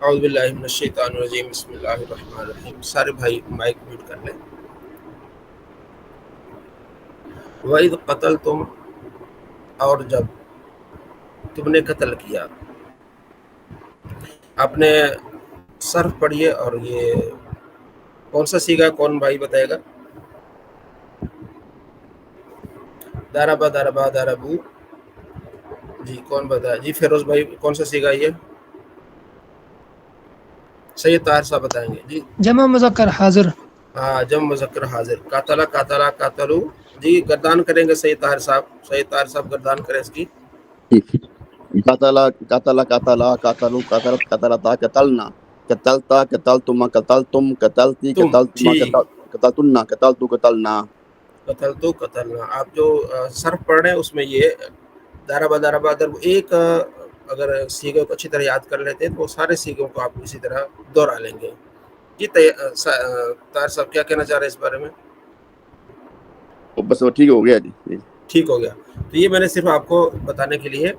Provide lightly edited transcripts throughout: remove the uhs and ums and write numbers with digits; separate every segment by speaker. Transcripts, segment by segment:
Speaker 1: اعوذ باللہ من الشیطان الرجیم بسم اللہ الرحمن الرحیم. سارے بھائی مائک میوٹ کر لیں. وَإِذْ قَتَلْتُمْ، اور جب تم نے قتل کیا. آپ نے صرف پڑھیے. اور یہ کون سا سیگا، کون بھائی بتائے گا؟ داربا داربا داربو. جی کون بتایا؟ جی فیروز بھائی کون سا سیگا یہ؟ سید طاہر صاحب بتائیں گے. جی
Speaker 2: جمع مذکر حاضر.
Speaker 1: ہاں جم مذکر حاضر. قاتلا قاتلا قاتلو. جی گردان کریں گے سید طاہر صاحب. سید طاہر صاحب گردان کریں اس کی.
Speaker 3: قتلا قتلا قتلا قتلوا قتلت قتلتا قتلنا قتلتا قتلتما قتلتم قتلتی
Speaker 1: تم
Speaker 3: قتلتما
Speaker 1: ٹھیک.
Speaker 3: قتلتنا قتلتو قتلنا.
Speaker 1: قتل تو قتلنا. آپ جو صرف پڑھ رہے ہیں اس میں یہ داربا داربا درب ایک اگر سیگوں کو اچھی طرح یاد کر لیتے ہیں تو وہ سارے سیگوں کو آپ اسی طرح دہرا لیں گے. جی طاہر صاحب کیا کہنا چاہ رہے ہیں اس بارے میں؟
Speaker 3: بس وہ ٹھیک ہو گیا جی.
Speaker 1: ٹھیک ہو گیا. تو یہ میں نے صرف آپ کو بتانے کے لیے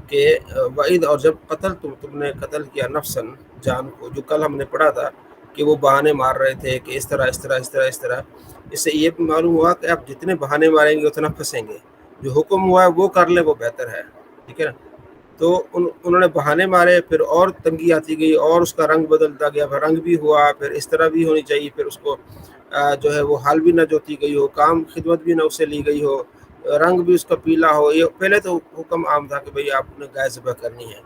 Speaker 1: کہ وعید، اور جب قتل تم نے قتل کیا نفسن جان کو، جو کل ہم نے پڑھا تھا کہ وہ بہانے مار رہے تھے کہ اس طرح اس طرح اس طرح اس طرح. اس سے یہ معلوم ہوا کہ آپ جتنے بہانے ماریں گے اتنا پھنسیں گے. جو حکم ہوا ہے وہ کر لیں وہ بہتر ہے. ٹھیک ہے نا؟ تو انہوں نے بہانے مارے، پھر اور تنگی آتی گئی اور اس کا رنگ بدلتا گیا. پھر رنگ بھی ہوا، پھر اس طرح بھی ہونی چاہیے، پھر اس کو جو ہے وہ حال بھی نہ جوتی گئی ہو، کام خدمت بھی نہ اس سے لی گئی ہو، رنگ بھی اس کا پیلا ہو. یہ پہلے تو حکم عام تھا کہ بھئی آپ نے گائے ذبح کرنی ہے.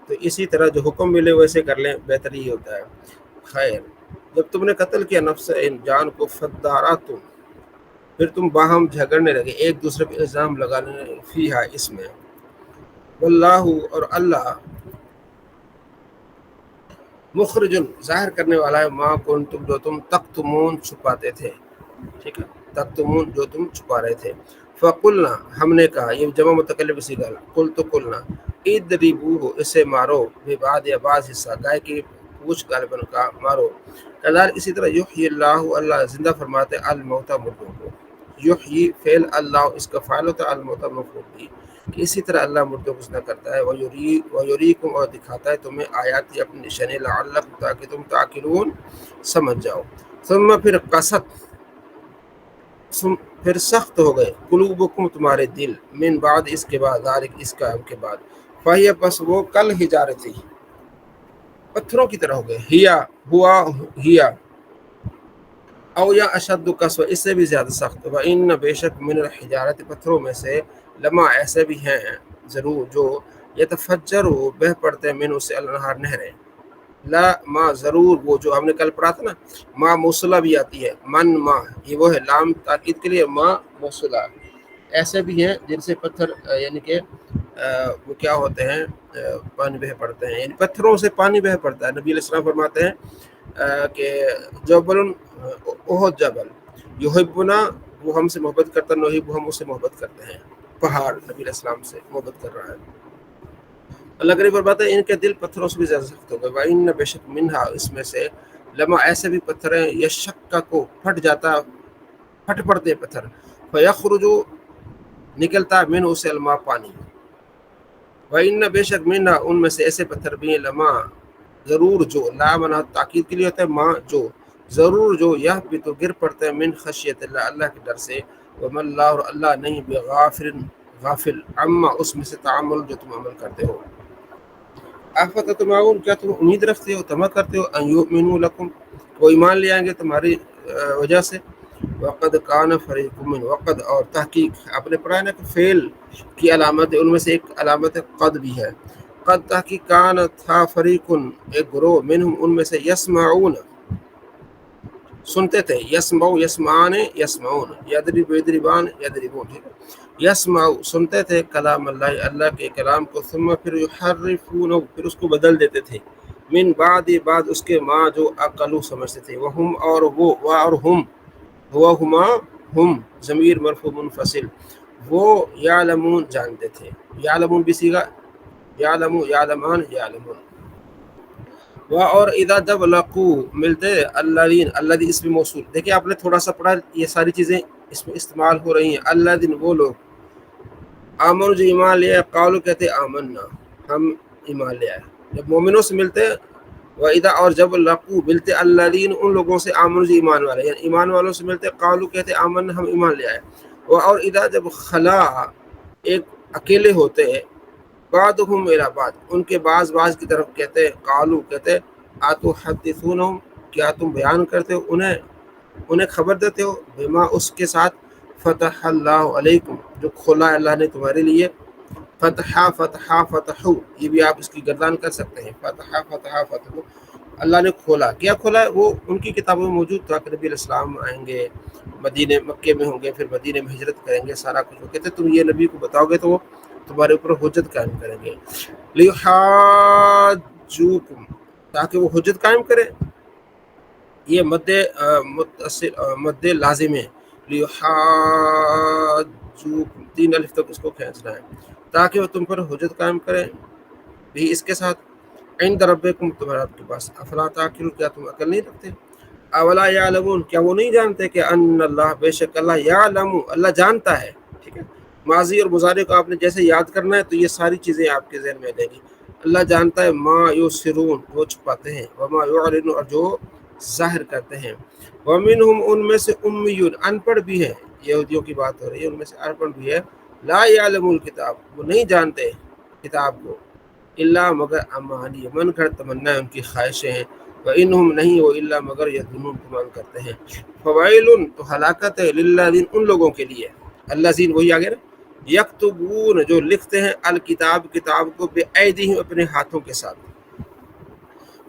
Speaker 1: تو اسی طرح جو حکم ملے ویسے کر لیں، بہتر ہی ہوتا ہے. خیر، جب تم نے قتل کیا نفس ان جان کو، فداراتم، پھر تم باہم جھگڑنے لگے، ایک دوسرے پہ الزام لگانے فیہا اس میں. واللہ، اور اللہ، مخرج ظاہر کرنے والا ہے، ما کنتم جو تم تکتمون چھپاتے تھے. ٹھیک ہے، تکتمون جو تم چھپا رہے تھے. فقلنا، ہم نے کہا، یہ جمع متکلم سیگا، قل تو قلنا، اضربوہ، اسے مارو، ببعض یا بعض حصہ، گائے کی پوچھ غالباً کا مارو. کذالک، اسی طرح، یحیی اللہ، اللہ زندہ فرماتے الموتى، مردوں کو. یحیی فعل اللہ، اس کا فاعل ہوتا ہے، الموتى مفعول بھی، کہ اسی طرح اللہ مردوں کو زندہ کرتا ہے. ویریکم، اور دکھاتا ہے تمہیں آیاتی، اپنی نشانی، لعلکم، تاکہ تم تعقلون، سمجھ جاؤ. ثم، پھر قست، پھر سخت ہو گئے، قلوبکم، تمہارے دل، من بعد، اس کے بعد، ذالک، اس کام کے بعد، فہی، پس وہ، کل حجارتی، پتھروں کی طرح ہو گئے، ہیا، ہوا، ہیا، او یا اشد قسوہ، اس سے بھی زیادہ سخت. وَإِنَّ، بے شک، من الحجارت، پتھروں میں سے، لما، ایسے بھی ہیں ضرور، جو یتفجر، بہ پڑتے ہیں، من، اس سے، الانہار، نہریں. لا، ما، ضرور، وہ جو ہم نے کل پڑھا تھا نا، ما موصلہ بھی آتی ہے، من، ما، یہ وہ ہے لام تاکید کے لیے، ما موصلہ. ایسے بھی ہیں جن سے پتھر یعنی کہ وہ کیا ہوتے ہیں، پانی بہ پڑتے ہیں، یعنی پتھروں سے پانی بہ پڑتا ہے. نبی علیہ السلام فرماتے ہیں کہ جبل احد، جبل یحبنا، وہ ہم سے محبت کرتا ہے، نحب، ہم اس سے محبت کرتے ہیں. پہاڑ نبی علیہ السلام سے محبت کر رہا ہے. اللہ کریم فرماتا ہے ان کے دل پتھروں سے بھی زیادہ سخت ہو گئے. وَإِنَّ، بے شک، منہا، اس میں سے، لما، ایسے بھی پتھر ہیں، یشقق، پھٹ جاتا، پھٹ پڑتے پتھر، فیخرج، نکلتا، من، اسے، الماء، پانی. وَإِنَّ، بے شک، منہا، ان میں سے ایسے پتھر بھی ہیں، لما، ضرور جو، لا منا تاکید کے لیے ہوتا ہے، ما، جو، ضرور جو، یہ بھی تو گر پڑتا ہے، من خشیت اللہ، اللہ کے ڈر سے. وَمَا اللَّهُ، اور اللہ نہیں، بغافل، غافل، عما، اس میں سے، تعمل، جو تم عمل کرتے ہو. افتطمعون، کیا تم امید رکھتے ہو، طمع کرتے ہو، ان یؤمنوا لکم، وہ ایمان لے آئیں گے تمہاری وجہ سے. وقد کان فریق من، وقد، اور تحقیق، آپ نے پڑھا ہے نا کہ فعل کی علامت ہے، ان میں سے ایک علامت قد بھی ہے. قد، تحقیق، کان، تھا، فریق، ایک گروہ، منہم، ان میں سے، یسمعون، سنتے تھے، یسمعو، یسمعان، یسمعون، یضرب، یضربان، یضربون. ٹھیک ہے، یسمعو، سنتے تھے، کلام اللہ، اللہ کے کلام کو، ثم، پھر، یحرفون، پھر اس کو بدل دیتے تھے، من بعد، بعد اس کے، ما، جو عقلو، سمجھتے تھے، وہم، اور وہ، اور ہم، ہوا، ہما، ہم، ضمیر مرفوع منفصل، وہ، یعلمون، جانتے تھے. یعلمون بھی سیگا، یعلم، یعلمان، یعلمون. اور اذا، جب، لقو، ملتے، الذین، الذی، اسم موصول. دیکھیں آپ نے تھوڑا سا پڑھا، یہ ساری چیزیں اس میں استعمال ہو رہی ہیں. الذین، وہ لوگ، آمن، جو ایمان لے آئے، قالو، کہتے، آمنا، ہم ایمان لے آئے. جب مومنوں سے ملتے وَإِذَا اور جب لقو ملتے الذین ان لوگوں سے آمنوا جو ایمان والے یعنی ایمان والوں سے ملتے قالو کہتے آمن ہم ایمان لے آئے اور اذا جب خلا ایک اکیلے ہوتے بعضهم الی بعض ان کے بعض کی طرف کہتے قالو کہتے اتحدثونہم کیا تم بیان کرتے ہو انہیں خبر دیتے ہو بما اس کے ساتھ فتح اللہ علیکم جو کھولا ہے اللہ نے تمہارے لیے فتحو یہ بھی آپ اس کی گردان کر سکتے ہیں فتحو اللہ نے کھولا کیا کھولا ہے وہ ان کی کتابوں میں موجود تھا کہ نبی علیہ السلام آئیں گے مدینے مکے میں ہوں گے پھر مدینے میں ہجرت کریں گے سارا کچھ وہ کہتے تم یہ نبی کو بتاؤ گے تو وہ تمہارے اوپر حجت قائم کریں گے لیحاجوکم تاکہ وہ حجت قائم کرے یہ مد لازم ہے لیحاجوکم 3 الف تک اس کو کھینچنا ہے تاکہ وہ تم پر حجت قائم کرے بھی اس کے ساتھ عند ربکم تمہارے رب کے پاس افلا تعقلون کیا تم عقل نہیں رکھتے اولا یعلمون کیا وہ نہیں جانتے کہ ان اللہ بے شک اللہ یعلم اللہ جانتا ہے ٹھیک ہے ماضی اور مضارع کو آپ نے جیسے یاد کرنا ہے تو یہ ساری چیزیں آپ کے ذہن میں آ جائیں گی اللہ جانتا ہے ما یسرون جو چھپاتے ہیں وما یعلنون اور جو ظاہر کرتے ہیں ومنہم ان میں سے امیون ان پڑھ بھی ہیں یہودیوں کی بات ہو رہی ہے ان میں سے ان پڑھ بھی ہے لا یعلم الکتاب وہ نہیں جانتے کتاب کو الا مگر امانی من گھڑ تمنا ان کی خواہشیں ہیں وانہم نہیں وہ الا مگر یظنون گمان کرتے ہیں فوائل تو ہلاکت ہے للذین ان لوگوں کے لیے الذین وہی آگے نا یکتبون جو لکھتے ہیں الکتاب کتاب کو بایدیہم اپنے ہاتھوں کے ساتھ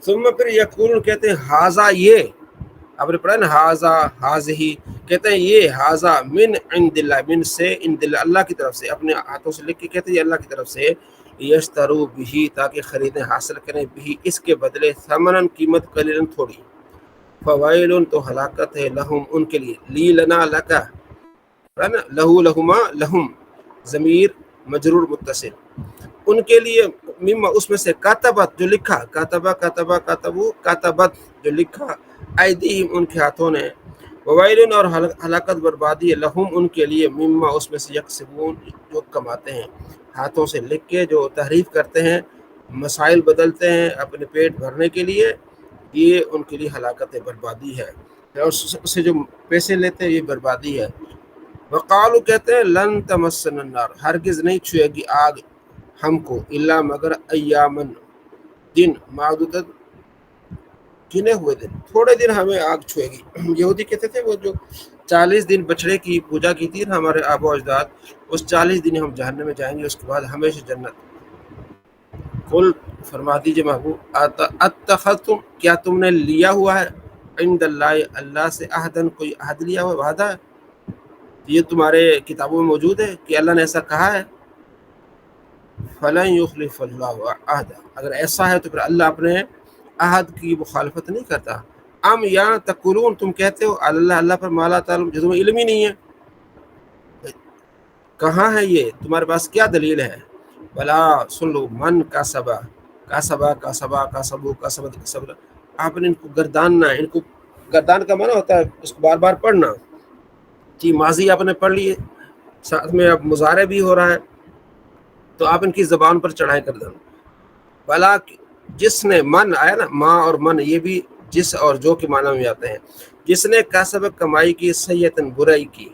Speaker 1: ثم پھر یقولون کہتے ہیں ہاذا یہ آپ نے پڑھا نا ہاذا ہاذہی کہتے ہیں یہ ہاذا من عند اللہ من سے عند اللہ اللہ کی طرف سے اپنے ہاتھوں سے لکھ کے کہتے ہیں یہ اللہ کی طرف سے یشترو بھی تاکہ خریدیں حاصل کریں بھی اس کے بدلے ثمنن قیمت قلیلن تھوڑی فوائل تو ہلاکت ہے لہم ان کے لیے لی لنا لکا لہو لہما لہم ضمیر مجرور متصل ان کے لیے مما اس میں سے کاتبت جو لکھا کاتبت جو لکھا ایدیہم ان کے ہاتھوں نے وویل اور ہلاکت بربادی لہم ان کے لیے مما اس میں سے یکسبون جو کماتے ہیں ہاتھوں سے لکھ کے جو تحریف کرتے ہیں مسائل بدلتے ہیں اپنے پیٹ بھرنے کے لیے یہ ان کے لیے ہلاکت بربادی ہے اور اس سے جو پیسے لیتے ہیں یہ بربادی ہے وقالو کہتے ہیں لن تمسن النار ہرگز نہیں چھوئے گی آگ ہم کو الا مگر ایامن دن معدودت گنے ہوئے دن تھوڑے دن ہمیں آگ چھوئے گی یہودی کہتے تھے وہ جو 40 دن بچڑے کی پوجا کی تھی نا ہمارے آبا و اجداد اس 40 دن ہم جہنم میں جائیں گے اس کے بعد ہمیشہ جنت قل فرما دیجئے محبوب اتخذتم کیا تم نے لیا ہوا ہے عند اللہ اللہ سے عہدن کوئی عہد لیا ہوا وعدہ یہ تمہارے کتابوں میں موجود ہے کہ اللہ نے ایسا کہا ہے فلن یخلف اللہ عہد اگر ایسا ہے تو پھر اللہ اپنے عہد کی مخالفت نہیں کرتا ام یا تقولون تم کہتے ہو اللہ پر ما لا تعلمون جو تمہیں علم ہی نہیں ہے کہاں ہے یہ تمہارے پاس کیا دلیل ہے بلا سن لو من کا سبا آپ نے ان کو گرداننا ان کو گردان کا معنی ہوتا ہے اس کو بار بار پڑھنا کہ ماضی آپ نے پڑھ لی ساتھ میں اب مضارع بھی ہو رہا ہے تو آپ ان کی زبان پر چڑھائی کر دیں بلا جس نے من آیا نا ماں اور من یہ بھی جس اور جو کے معنی میں آتے ہیں جس نے کسب کمائی کی سیئتن برائی کی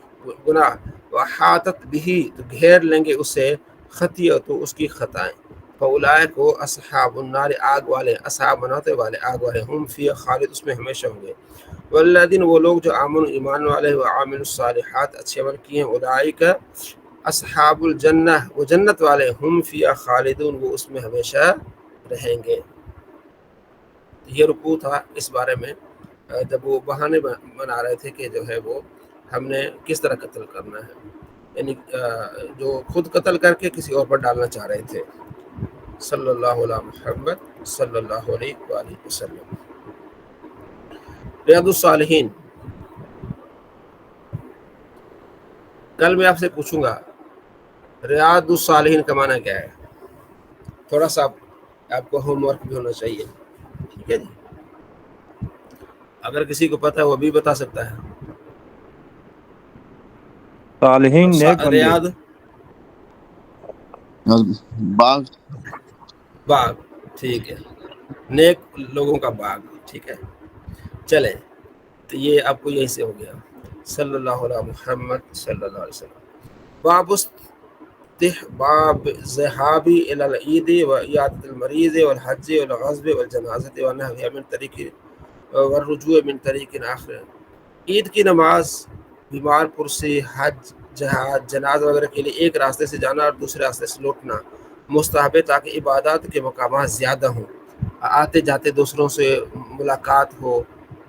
Speaker 1: گناہ وحاطت بھی تو گھیر لیں گے اسے خطیئت اس کی خطائیں فاولئک کو اصحاب النار آگ والے اصحاب بناتے والے آگ والے ہم فی خالد اس میں ہمیشہ ہوں گے والذین وہ لوگ جو آمن ایمان والے و عامل الصالحات اچھے عمل کیے ہیں اولئک اصحاب الجنہ وہ جنت والے ہم فی خالدون وہ اس میں ہمیشہ رہیں گے یہ رکوع تھا اس بارے میں جب وہ بہانے بنا رہے تھے کہ جو ہے وہ ہم نے کس طرح قتل کرنا ہے یعنی جو خود قتل کر کے کسی اور پر ڈالنا چاہ رہے تھے صلی اللہ علیہ محمد صلی اللہ علیہ وآلہ وسلم ریاض الصالحین کل میں آپ سے پوچھوں گا ریاض الصالحین کا معنی کیا ہے تھوڑا سا آپ کو ہوم ورک بھی ہونا چاہیے ٹھیک ہے جی اگر کسی کو پتہ ہے وہ بھی بتا سکتا ہے
Speaker 2: صالحین نیک بندے
Speaker 1: ریاض
Speaker 3: باغ
Speaker 1: باغ ٹھیک ہے نیک لوگوں کا باغ. ٹھیک ہے چلیں تو یہ آپ کو یہیں سے ہو گیا. صلی اللہ علیہ محمد صلی اللہ علیہ وسلم. باب استحباب ذهابی الی العید و عیادۃ المریض والحج والغزو والجنازۃ ونحوها من طریق والرجوع من طریق آخر. عید کی نماز، بیمار پرسی، حج، جہاد، جنازہ وغیرہ کے لیے ایک راستے سے جانا اور دوسرے راستے سے لوٹنا مستحب ہے تاکہ عبادات کے مقامات زیادہ ہوں، آتے جاتے دوسروں سے ملاقات ہو،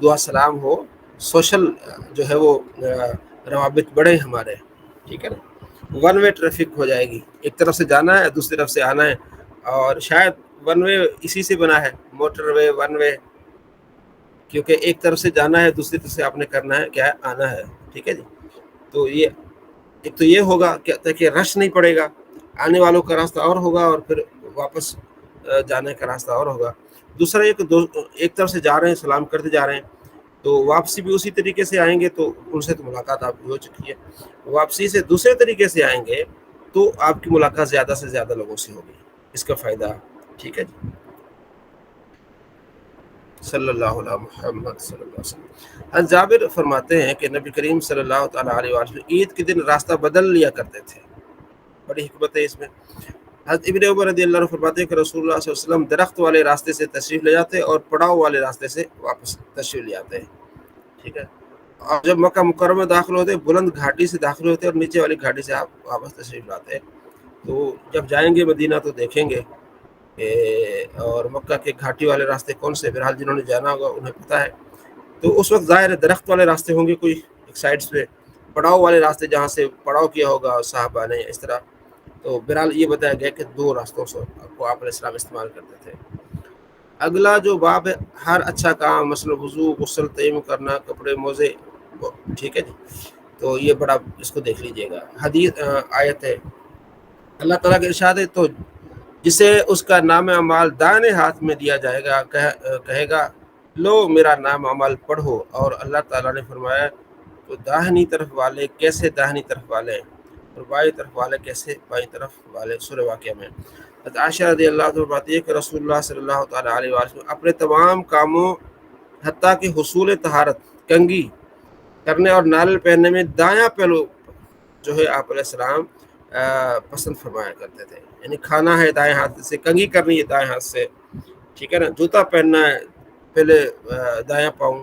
Speaker 1: دعا سلام ہو، سوشل جو ہے وہ روابط بڑھے ہمارے. ٹھیک ہے نا. ون وے ٹریفک ہو جائے گی، ایک طرف سے جانا ہے دوسری طرف سے آنا ہے، اور شاید ون وے اسی سے بنا ہے، موٹر وے ون وے، کیونکہ ایک طرف سے جانا ہے دوسری طرف سے آپ نے کرنا ہے کیا ہے آنا ہے. ٹھیک ہے جی. تو یہ ایک تو یہ ہوگا کہ رش نہیں پڑے گا، آنے والوں کا راستہ اور ہوگا اور پھر واپس جانے کا راستہ اور ہوگا. دوسرا یہ کہ ایک طرف سے جا رہے ہیں سلام کرتے جا رہے ہیں تو واپسی بھی اسی طریقے سے آئیں گے، تو ان سے تو ملاقات آپ کی ہو چکی ہے. واپسی سے دوسرے طریقے سے آئیں گے تو آپ کی ملاقات زیادہ سے زیادہ لوگوں سے ہوگی، اس کا فائدہ. ٹھیک ہے جی. صلی اللہ علیہ محمد صلی اللہ علیہ وسلم. جابر فرماتے ہیں کہ نبی کریم صلی اللہ تعالیٰ علیہ وسلم عید کے دن راستہ بدل لیا کرتے تھے. بڑی حکمت ہے اس میں. حضرت ابن عمر رضی اللہ عنہ فرماتے ہیں کہ رسول اللہ صلی اللہ علیہ وسلم درخت والے راستے سے تشریف لے جاتے اور پڑاؤ والے راستے سے واپس تشریف لے آتے ہیں. ٹھیک ہے. اور جب مکہ مکرمہ میں داخل ہوتے بلند گھاٹی سے داخل ہوتے اور نیچے والی گھاٹی سے آپ واپس تشریف لاتے ہیں. تو جب جائیں گے مدینہ تو دیکھیں گے اور مکہ کے گھاٹی والے راستے کون سے، بہرحال جنہوں نے جانا ہوگا انہیں پتہ ہے. تو اس وقت ظاہر ہے درخت والے راستے ہوں گے کوئی ایک سائڈ پہ، پڑاؤ والے راستے جہاں سے پڑاؤ کیا ہوگا صحابہ نے اس طرح. تو بہرحال یہ بتایا گیا کہ دو راستوں سے کو آپ علیہ السلام استعمال کرتے تھے. اگلا جو باب ہے ہر اچھا کام، مثلا وضو، غسل، تیمم کرنا، کپڑے، موزے. ٹھیک ہے جی. تو یہ بڑا اس کو دیکھ لیجئے گا. حدیث آیت ہے اللہ تعالیٰ کے ارشاد ہے تو جسے اس کا نام اعمال دائیں ہاتھ میں دیا جائے گا کہے گا لو میرا نام اعمال پڑھو. اور اللہ تعالیٰ نے فرمایا تو داہنی طرف والے کیسے داہنی طرف والے اور بائیں طرف والے کیسے بائیں طرف والے. سورہ واقعہ میں عائشہ رضی اللہ عنہ بات یہ کہ رسول اللہ صلی اللہ تعالیٰ علیہ وسلم اپنے تمام کاموں حتیٰ کہ حصول طہارت، کنگھی کرنے اور نالل پہننے میں دایاں پہلو جو ہے آپ علیہ السلام پسند فرمایا کرتے تھے. یعنی کھانا ہے دائیں ہاتھ سے، کنگھی کرنی ہے دائیں ہاتھ سے. ٹھیک ہے نا. جوتا پہننا ہے پہلے دایاں پاؤں،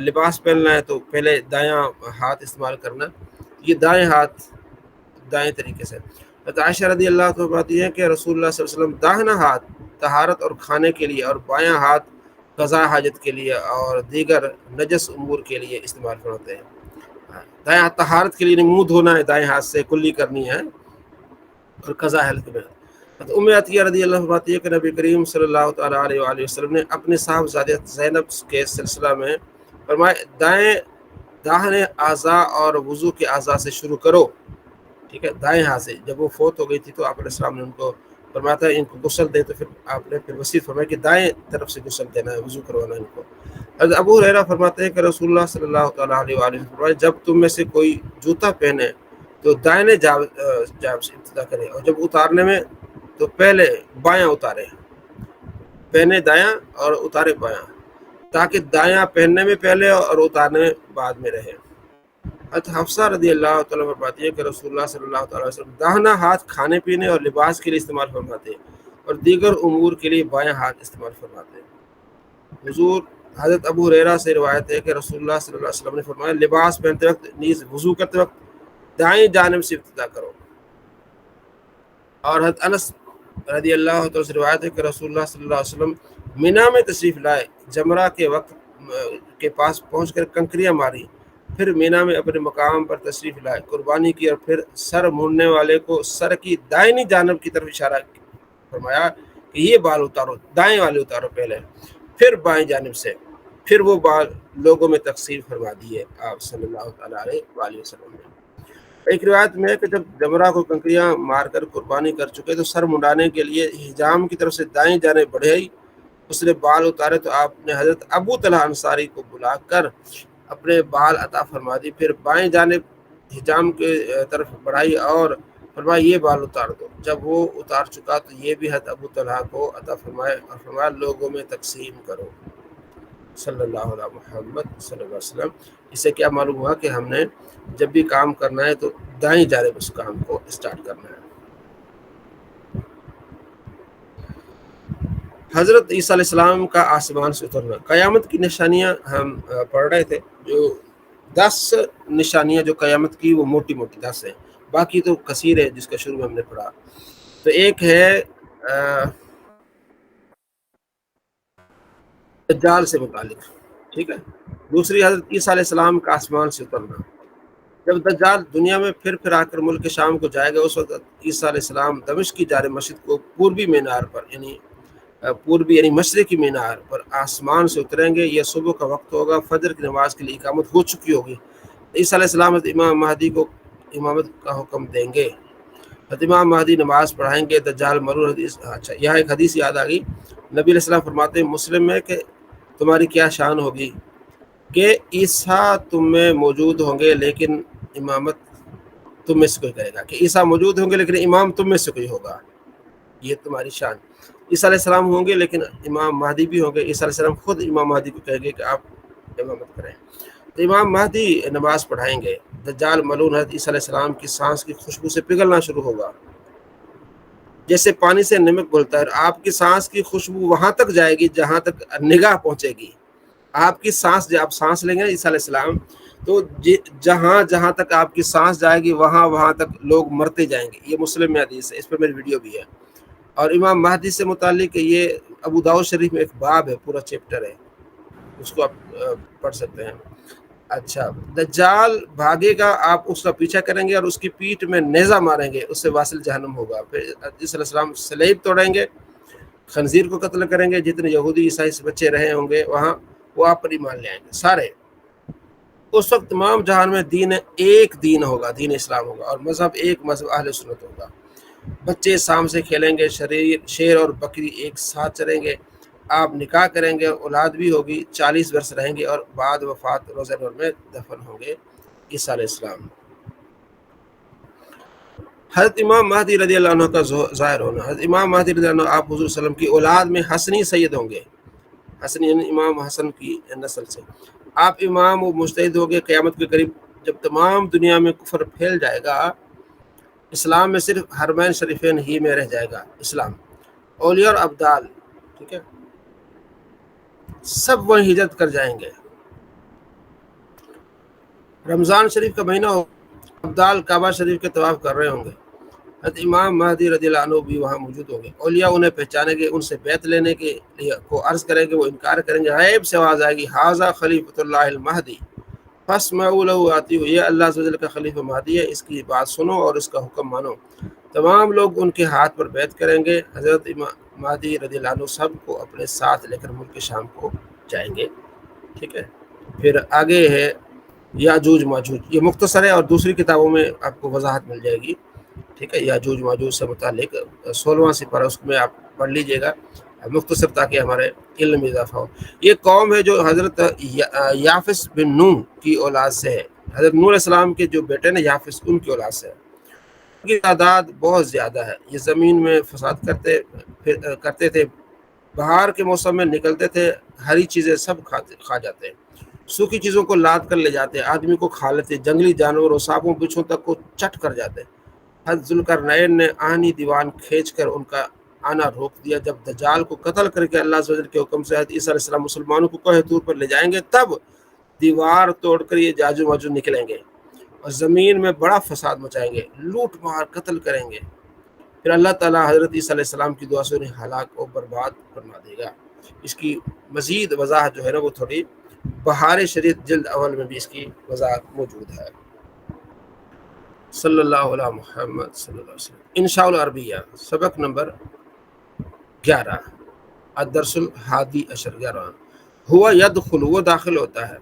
Speaker 1: لباس پہننا ہے تو پہلے دایاں ہاتھ استعمال کرنا. یہ دائیں ہاتھ دائیں طریقے سے. عائشہ رضی اللہ عنہ بات یہ ہے کہ رسول اللہ صلی اللہ علیہ وسلم داہنا ہاتھ طہارت اور کھانے کے لیے اور بایاں ہاتھ قضاء حاجت کے لیے اور دیگر نجس امور کے لیے استعمال کرتے ہیں. دائیں ہاتھ طہارت کے لیے منہ دھونا ہے دائیں ہاتھ سے، کلی کرنی ہے، اور قضاء حاجت کے لیے. ام عطیہ رضی اللہ عنہ بات یہ کہ نبی کریم صلی اللہ تعالیٰ علیہ وآلہ وسلم نے اپنے صاحبزادہ زینب کے سلسلہ میں فرمایا داہنے اعضاء اور وضو کے اعضاء سے شروع کرو. ٹھیک ہے. دائیں ہاتھ سے. جب وہ فوت ہو گئی تھی تو آپ علیہ السلام نے ان کو فرمایا تھا ان کو غسل دے، تو پھر آپ نے پھر وصیت فرمایا کہ دائیں طرف سے غسل دینا ہے، وضو کروانا ہے ان کو. حضرت ابو ہریرہ فرماتے ہیں کہ رسول اللہ صلی اللہ تعالیٰ علیہ وآلہ وسلم فرمایا جب تم میں سے کوئی جوتا پہنے تو دائیں جانب سے ابتدا کرے، اور جب اتارنے میں تو پہلے بایاں اتارے، پہنے دایاں اور اتارے بایاں، تاکہ دایاں پہننے میں پہلے اور اتارنے میں بعد میں رہے. حفصہ رضی اللہ تعالیٰ فرماتی ہے کہ رسول اللہ صلی اللہ تعالیٰ وسلم داہنا ہاتھ کھانے پینے اور لباس کے لیے استعمال فرماتے ہیں اور دیگر امور کے لیے بایاں ہاتھ استعمال فرماتے ہیں. حضور حضرت ابو ہریرہ سے روایت ہے کہ رسول اللہ صلی اللہ علیہ وسلم نے فرمایا لباس پہنتے وقت نیز وضو کرتے وقت دائیں جانب سے ابتدا کرو. اور حضرت انس رضی اللہ عنہ سے روایت ہے کہ رسول اللہ صلی اللہ علیہ وسلم مینا میں تشریف لائے، جمرہ کے وقت کے پاس پہنچ کر کنکریاں ماری، پھر مینا میں اپنے مقام پر تشریف لائے، قربانی کی، اور پھر سر موڑنے والے کو سر کی دائنی جانب کی طرف اشارہ فرمایا کہ یہ بال اتارو، دائیں والے اتارو پہلے، پھر بائیں جانب سے، پھر وہ بال لوگوں میں تقسیم فرما دیے آپ صلی اللہ تعالیٰ علیہ وآلہ وسلم نے. ایک روایت میں ہے کہ جب جمرہ کو کنکریاں مار کر قربانی کر چکے تو سر منڈانے کے لیے حجام کی طرف سے دائیں جانب بڑھائی، اس نے بال اتارے تو آپ نے حضرت ابو طلحہ انصاری کو بلا کر اپنے بال عطا فرما دی، پھر بائیں جانب حجام کے طرف بڑھائی اور فرمایا یہ بال اتار دو. جب وہ اتار چکا تو یہ بھی حضرت ابو طلحہ کو عطا فرمائے اور فرمایا لوگوں میں تقسیم کرو. صلی اللہ علیہ محمد صلی اللہ علیہ وسلم. اس سے کیا معلوم ہوا کہ ہم نے جب بھی کام کرنا ہے تو دائیں جانب اس کام کو اسٹارٹ کرنا ہے. حضرت عیسیٰ علیہ السلام کا آسمان سے اترنا. قیامت کی نشانیاں ہم پڑھ رہے تھے. جو 10 نشانیاں جو قیامت کی وہ موٹی موٹی 10 ہیں، باقی تو کثیر ہے جس کا شروع میں ہم نے پڑھا. تو ایک ہے دجال سے متعلق، ٹھیک ہے. دوسری حضرت عیسیٰ علیہ السلام کا آسمان سے اترنا. جب دجال دنیا میں پھر آ کر ملک شام کو جائے گا، اس وقت عیسیٰ علیہ السلام دمشق کی جارے مسجد کو پوربی مینار پر یعنی مشرقی مینار پر آسمان سے اتریں گے. یہ صبح کا وقت ہوگا، فجر کی نماز کے لیے اقامت ہو چکی ہوگی. عیسیٰ علیہ السلام امام مہدی کو امامت کا حکم دیں گے. امام مہدی نماز پڑھائیں گے. دجال مرور حدیث. اچھا، یہاں ایک حدیث یاد آ گئی. نبی علیہ السلام فرماتے ہیں مسلم میں کہ تمہاری کیا شان ہوگی کہ عیسیٰ تم میں موجود ہوں گے لیکن امامت تم میں سے کوئی کرے گا. کہ عیسیٰ موجود ہوں گے لیکن امام تم میں سے کوئی ہوگا. یہ تمہاری شان. عیسیٰ علیہ السلام ہوں گے لیکن امام مہدی بھی ہوں گے. عیسیٰ علیہ السلام خود امام مہدی کو کہیں گے کہ آپ امامت کریں. تو امام مہدی نماز پڑھائیں گے. دجال ملعون حضرت عیسیٰ علیہ السلام کی سانس کی خوشبو سے پگھلنا شروع ہوگا، جیسے پانی سے نمک گھلتا ہے. آپ کی سانس کی خوشبو وہاں تک جائے گی جہاں تک نگاہ پہنچے گی. آپ کی سانس، جب آپ سانس لیں گے عیسیٰ علیہ السلام، تو جہاں تک آپ کی سانس جائے گی وہاں تک لوگ مرتے جائیں گے. یہ مسلم میں حدیث ہے، اس پر میری ویڈیو بھی ہے. اور امام مہدی سے متعلق یہ ابو داؤد شریف میں ایک باب ہے، پورا چیپٹر ہے، اس کو آپ پڑھ سکتے ہیں. اچھا، دجال بھاگے گا، آپ اس کا پیچھا کریں گے اور اس کی پیٹھ میں نیزہ ماریں گے، اس سے واصل جہنم ہوگا. پھر عیسیٰ علیہ السلام سلیب توڑیں گے، خنزیر کو قتل کریں گے. جتنے یہودی عیسائی سے بچے رہے ہوں گے وہاں، وہ آپ پر ایمان لے آئیں گے سارے. اس وقت تمام جہان میں دین ایک دین ہوگا، دین اسلام ہوگا، اور مذہب ایک مذہب اہل سنت ہوگا. بچے سام سے کھیلیں گے، شیر اور بکری ایک ساتھ چریں گے. آپ نکاح کریں گے، اولاد بھی ہوگی، 40 برس رہیں گے اور بعد وفات روزہ نور میں دفن ہوں گے عیسیٰ علیہ السلام. حضرت امام مہدی رضی اللہ عنہ کا ظاہر ہونا. حضرت امام مہدی رضی اللہ عنہ آپ حضور صلی اللہ علیہ وسلم کی اولاد میں حسنی سید ہوں گے. حسنی یعنی امام حسن کی نسل سے. آپ امام و مجتہد ہوں گے قیامت کے قریب. جب تمام دنیا میں کفر پھیل جائے گا، اسلام میں صرف حرمین شریفین ہی میں رہ جائے گا اسلام. اولیاء اور ابدال، ٹھیک ہے، سب وہیں ہجرت کر جائیں گے. رمضان شریف کا مہینہ ہو، ابدال کعبہ شریف کے طواف کر رہے ہوں گے. حضرت امام مہدی رضی اللہ عنہ بھی وہاں موجود ہوں گے. اولیاء انہیں پہچانیں گے، ان سے بیعت لینے کے لیے کو عرض کریں گے، وہ انکار کریں گے. غیب سے آواز آئے گی، ھذا خلیفۃ اللہ المہدی فاسمعوا له واطیعوا. یہ اللہ عز و جل کا خلیفہ مہدی ہے، اس کی بات سنو اور اس کا حکم مانو. تمام لوگ ان کے ہاتھ پر بیعت کریں گے. حضرت امام مہدی رضی اللہ عنہ سب کو اپنے ساتھ لے کر ملک شام کو جائیں گے. ٹھیک ہے، پھر آگے ہے یاجوج ماجوج. یہ مختصر ہے اور دوسری کتابوں میں آپ کو وضاحت مل جائے گی. ٹھیک ہے، یاجوج ماجوج سے متعلق 16واں سپارہ، اس میں آپ پڑھ لیجئے گا مختصر، تاکہ ہمارے علم میں اضافہ ہو. یہ قوم ہے جو حضرت یافس بن نوح کی اولاد سے ہے. حضرت نوح علیہ السلام کے جو بیٹے نے یافس، ان کی اولاد سے ہے. ان کی تعداد بہت زیادہ ہے. یہ زمین میں فساد کرتے تھے. بہار کے موسم میں نکلتے تھے، ہری چیزیں سب کھا جاتے ہیں، سوکھی چیزوں کو لاد کر لے جاتے، آدمی کو کھا لیتے، جنگلی جانوروں، سانپوں، بچھوں تک کو چٹ کر جاتے. حضرت ذوالقرنین نے آہنی دیوان کھینچ کر ان کا آنا روک دیا. جب دجال کو قتل کر کے اللہ عز و جل کے حکم سے حضرت عیسیٰ علیہ السلام مسلمانوں کو کوہ طور پر لے جائیں گے، تب دیوار توڑ کر یہ یاجوج ماجوج نکلیں گے اور زمین میں بڑا فساد مچائیں گے، لوٹ مار قتل کریں گے. پھر اللہ تعالیٰ حضرت عیسیٰ علیہ السلام کی دعا سے انہیں ہلاک و برباد فرما دے گا. اس کی مزید وضاحت جو ہے نا وہ تھوڑی بہار شریعت جلد اول میں بھی اس کی وضاحت موجود ہے. صلی اللہ علیہ محمد صلی اللہ علیہ وسلم. انشاء العربیہ سبق نمبر 11، الدرس الحادی عشر، 11. ہوا یدخل، وہ داخل ہوتا ہے.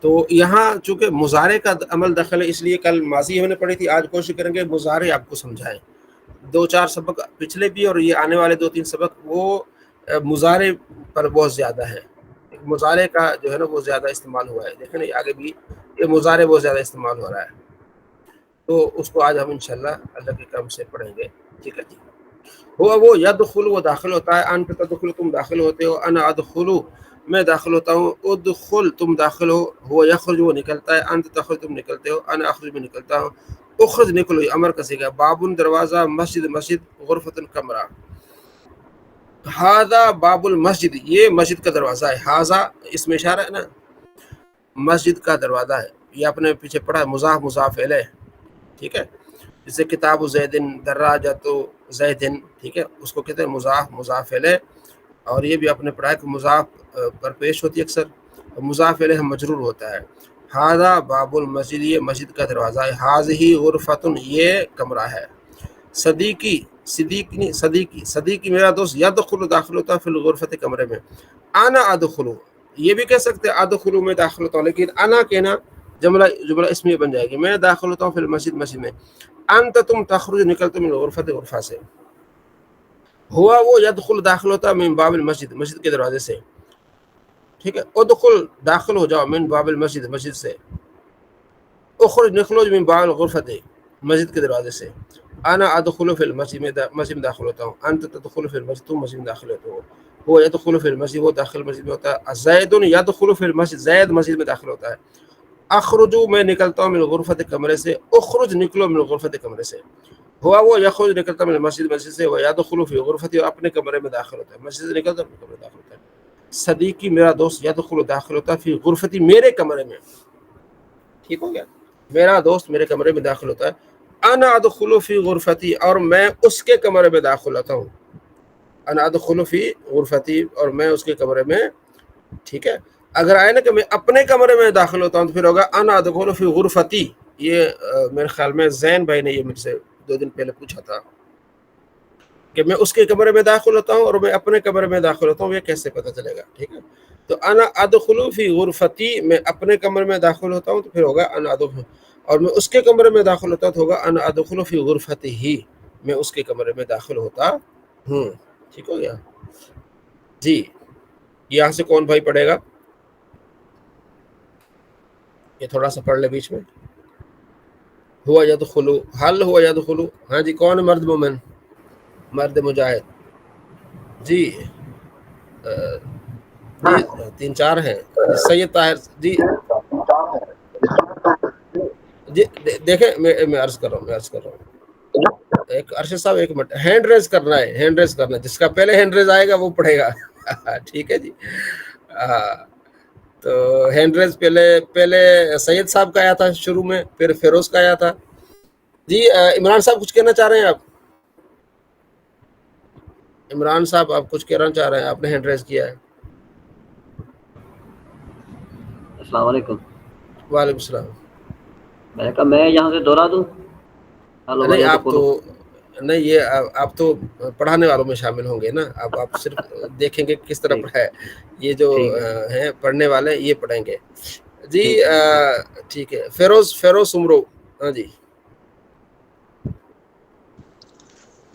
Speaker 1: تو یہاں چونکہ مضارع کا عمل دخل ہے، اس لیے کل ماضی ہم نے پڑھی تھی، آج کوشش کریں گے مضارع آپ کو سمجھائیں. 2-4 سبق پچھلے بھی اور یہ آنے والے 2-3 سبق وہ مضارع پر بہت زیادہ ہے. مضارع کا جو ہے نا وہ زیادہ استعمال ہوا ہے. دیکھیں نا آگے بھی یہ مضارع بہت زیادہ استعمال ہو رہا ہے، تو اس کو آج ہم انشاءاللہ اللہ کے کرم سے پڑھیں گے. ٹھیک ہے جی. وہ یدخل وہ داخل ہوتا ہے، انت تدخل تم داخل ہوتے ہو، انا ادخل میں داخل ہوتا ہوں، ادخل تم داخل ہو، وہ یخرج وہ نکلتا ہے، انت تخرج تم نکلتے ہو، انا اخرج میں نکلتا ہوں، اخرج نکلو یہ امر کا صیغہ. بابن دروازہ، مسجد مسجد، غرفۃ کمرہ. ہاذا باب المسجد یہ مسجد کا دروازہ ہے. ہاذا اس میں اشارہ ہے نا مسجد کا دروازہ ہے. یہ اپنے پیچھے پڑھا ہے مضاف مضاف الیہ. ٹھیک ہے، جسے کتاب زیدن دراجۃ زیدن، ٹھیک ہے، اس کو کہتے ہیں مضاف مضاف الیہ. اور یہ بھی اپنے پڑھا ہے کہ مضاف پر پیش ہوتی ہے اکثر، اور مضاف الیہ مجرور ہوتا ہے. ہاذا باب المسجد یہ مسجد کا دروازہ ہے. ہاذہ غرفۃ یہ کمرہ ہے. صدیقی صدیقی میرا دوست یدخل داخل ہوتا ہے فی الغرفۃ کمرے میں. انا ادخلو یہ بھی کہہ سکتے ہیں ادخلو میں داخل ہوتا ہوں، لیکن انا کہنا جملہ اسمیہ بن جائے گی. میں داخل ہوتا ہوں فی المسجد مسجد میں. انت تم تخرج نکلتے من الغرفۃ غرفہ سے. ہوا وہ یدخل داخل ہوتا ہے من باب المسجد مسجد کے دروازے سے. ٹھیک ہے، ادخل داخل ہو جاؤ من باب المسجد مسجد سے. اخرج نکلو من باب الغرفۃ مسجد کے دروازے سے. انا ادخل فی المسجد میں مسجد میں داخل ہوتا ہوں، انت تدخل فی المسجد تم مسجد میں داخل ہوتے ہو. وہ یدخل فی المسجد وہ داخل مسجد میں ہوتا ہے. زید یدخل فی المسجد زید مسجد میں داخل ہوتا ہے. اخرجو میں نکلتا ہوں من الغرفۃ کمرے سے. اخرج نکلو من الغرفۃ کمرے سے. ہوا وہ یخرج نکلتا من المسجد مسجد سے. وہ یدخل فی غرفۃ اپنے کمرے میں داخل ہوتا ہے. مسجد سے نکلتا اپنے کمرے میں داخل ہوتا ہے. صدیقی میرا دوست یدخل داخل ہوتا ہے فی غرفتی میرے کمرے میں. ٹھیک ہو گیا، میرا دوست میرے کمرے میں داخل ہوتا ہے. انا ادخل فی غرفتی اور میں اس کے کمرے میں داخل ہوتا ہوں. انا ادخل فی غرفتی اور میں اس کے کمرے میں. ٹھیک ہے، اگر آئے نا کہ میں اپنے کمرے میں داخل ہوتا ہوں تو پھر ہوگا انا ادخل فی غرفتی. یہ میرے خیال میں زین بھائی نے یہ مجھ سے 2 دن پہلے پوچھا تھا کہ میں اس کے کمرے میں داخل ہوتا ہوں اور میں اپنے کمرے میں داخل ہوتا ہوں، یہ کیسے پتہ چلے گا. ٹھیک ہے، تو انا ادخل فی غرفتی میں اپنے کمرے میں داخل ہوتا ہوں تو پھر ہوگا انا ادخل، اور میں اس کے کمرے میں داخل ہوتا تو ہوگا انا ادخل فی غرفتہ میں اس کے کمرے میں داخل ہوتا ہوں. ٹھیک ہو گیا جی. یہاں سے کون بھائی پڑھے گا؟ یہ تھوڑا سا پڑھ لے بیچ میں. ہوا یدخل، حل ہوا یدخل. ہاں جی، کون مرد مومن مرد مجاہد؟ جی جی 3-4 ہیں. سید طاہر جی جی دیکھیں میں عرض کر رہا ہوں ایک ارشد صاحب ایک منٹ ہینڈ ریز کرنا ہے. جس کا پہلے ہینڈ ریز آئے گا وہ پڑھے گا. ٹھیک ہے جی. تو ہینڈ ریز پہلے سید صاحب کا آیا تھا شروع میں، پھر فیروز کا آیا تھا. جی عمران صاحب کچھ کہنا چاہ رہے ہیں آپ؟ عمران صاحب آپ کچھ کہنا چاہ رہے ہیں؟ آپ نے ہینڈ ریز کیا ہے.
Speaker 4: السلام علیکم.
Speaker 1: وعلیکم السلام.
Speaker 4: میں نے کہا میں یہاں سے دوہرا دوں؟
Speaker 1: نہیں آپ تو پڑھانے والوں میں شامل ہوں گے نا. اب آپ صرف دیکھیں گے کس طرح پڑھا ہے. یہ جو ہیں پڑھنے والے یہ پڑھیں گے. جی ٹھیک ہے. فیروز سمرو. ہاں جی.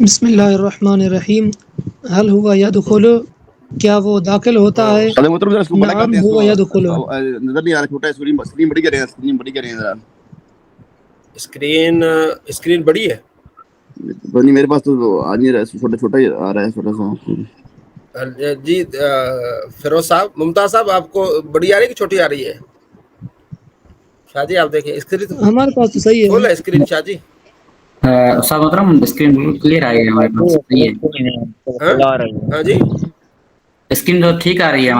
Speaker 5: بسم اللہ الرحمن الرحیم. حل ہوا یدخل کیا وہ داخل ہوتا ہے؟ نعم ہوا یدخل.
Speaker 3: نظر نہیں آ رہا، چھوٹا ہے اسکرین بڑی کریں، اسکرین بڑی کریں ذرا.
Speaker 1: اسکرین بڑی ہے
Speaker 3: نہیں میرے پاس تو آ نہیں رہا ہے، چھوٹا ہی آ رہا ہے چھوٹا سا.
Speaker 1: جی فیروز صاحب. ممتاز صاحب آپ کو بڑی آ رہی ہے کہ چھوٹی آ رہی ہے؟ شاہ جی آپ دیکھیں اسکرین
Speaker 5: ہمارے پاس تو صحیح
Speaker 1: فل ہے اسکرین. شاہ جی
Speaker 6: صاحب محترم اسکرین بالکل کلیئر آ رہی ہے ہمارے پاس. صحیح ہے،
Speaker 1: ہاں جی
Speaker 6: اسکرین تو ٹھیک آ رہی ہے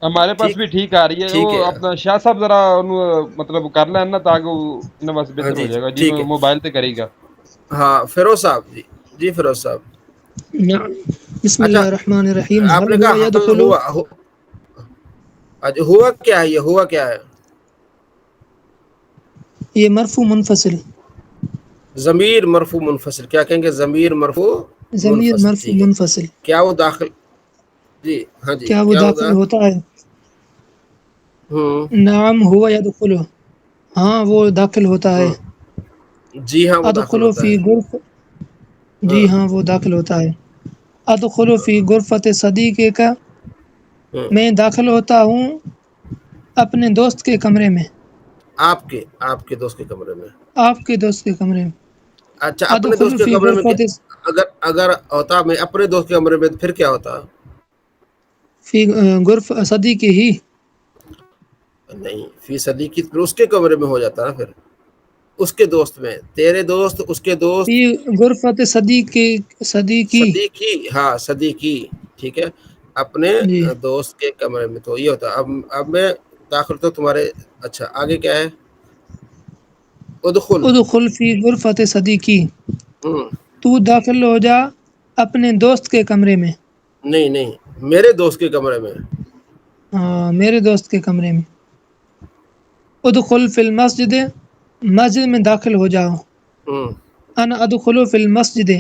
Speaker 7: ہمارے پاس بھی ٹھیک آ رہی ہے. وہ اپنا شاہ صاحب ذرا مطلب کر لیں نا تاکہ بس بہتر ہو جائے گا. جی موبائل پہ کرے گا.
Speaker 1: ہاں فیروز صاحب. جی فیروز صاحب.
Speaker 5: بسم اللہ الرحمن الرحیم.
Speaker 1: آپ نے کہا حل ہوا کیا ہے؟ یہ ہوا کیا ہے؟
Speaker 5: یہ مرفوع منفصل.
Speaker 1: ضمیر مرفوع منفصل. کیا کہیں گے؟ ضمیر مرفوع
Speaker 5: منفصل.
Speaker 1: کیا وہ داخل جی ہاں جی
Speaker 5: کیا وہ داخل ہوتا ہے؟ نعم ہوا یدخل. ہاں وہ داخل ہوتا ہے.
Speaker 1: جی ہاں وہ داخل ہوتا ہے.
Speaker 5: جی ہاں وہ داخل ہوتا ہے. ادخل فی غرفت صدیق کا میں داخل ہوتا ہوں اپنے دوست کے کمرے میں.
Speaker 1: آپ کے دوست کے کمرے میں.
Speaker 5: آپ کے دوست کے کمرے میں.
Speaker 1: اچھا اپنے دوست کے کمرے میں اگر ہوتا میں اپنے دوست کے کمرے میں پھر کیا ہوتا؟
Speaker 5: فی غرف صدیقی ہی.
Speaker 1: نہیں فی صدیقی اس کے کمرے میں ہو جاتا نا، پھر اس کے دوست میں. تیرے دوست اس کے دوست
Speaker 5: فی غرفت صدیقی.
Speaker 1: ہاں صدیقی ٹھیک ہے، اپنے
Speaker 5: جی
Speaker 1: دوست کے کمرے میں. تو یہ ہوتا. اب میں داخل تو تمہارے. اچھا آگے کیا ہے؟
Speaker 5: ادخل فی غرفت صدیقی.
Speaker 1: ہوں
Speaker 5: تو داخل ہو جا اپنے دوست کے کمرے میں.
Speaker 1: نہیں میرے دوست کے کمرے میں.
Speaker 5: ہاں میرے دوست کے کمرے میں. ادخل فی المسجد. مسجد میں داخل ہو جاؤ.
Speaker 1: ہوں
Speaker 5: انا ادخل فی المسجد.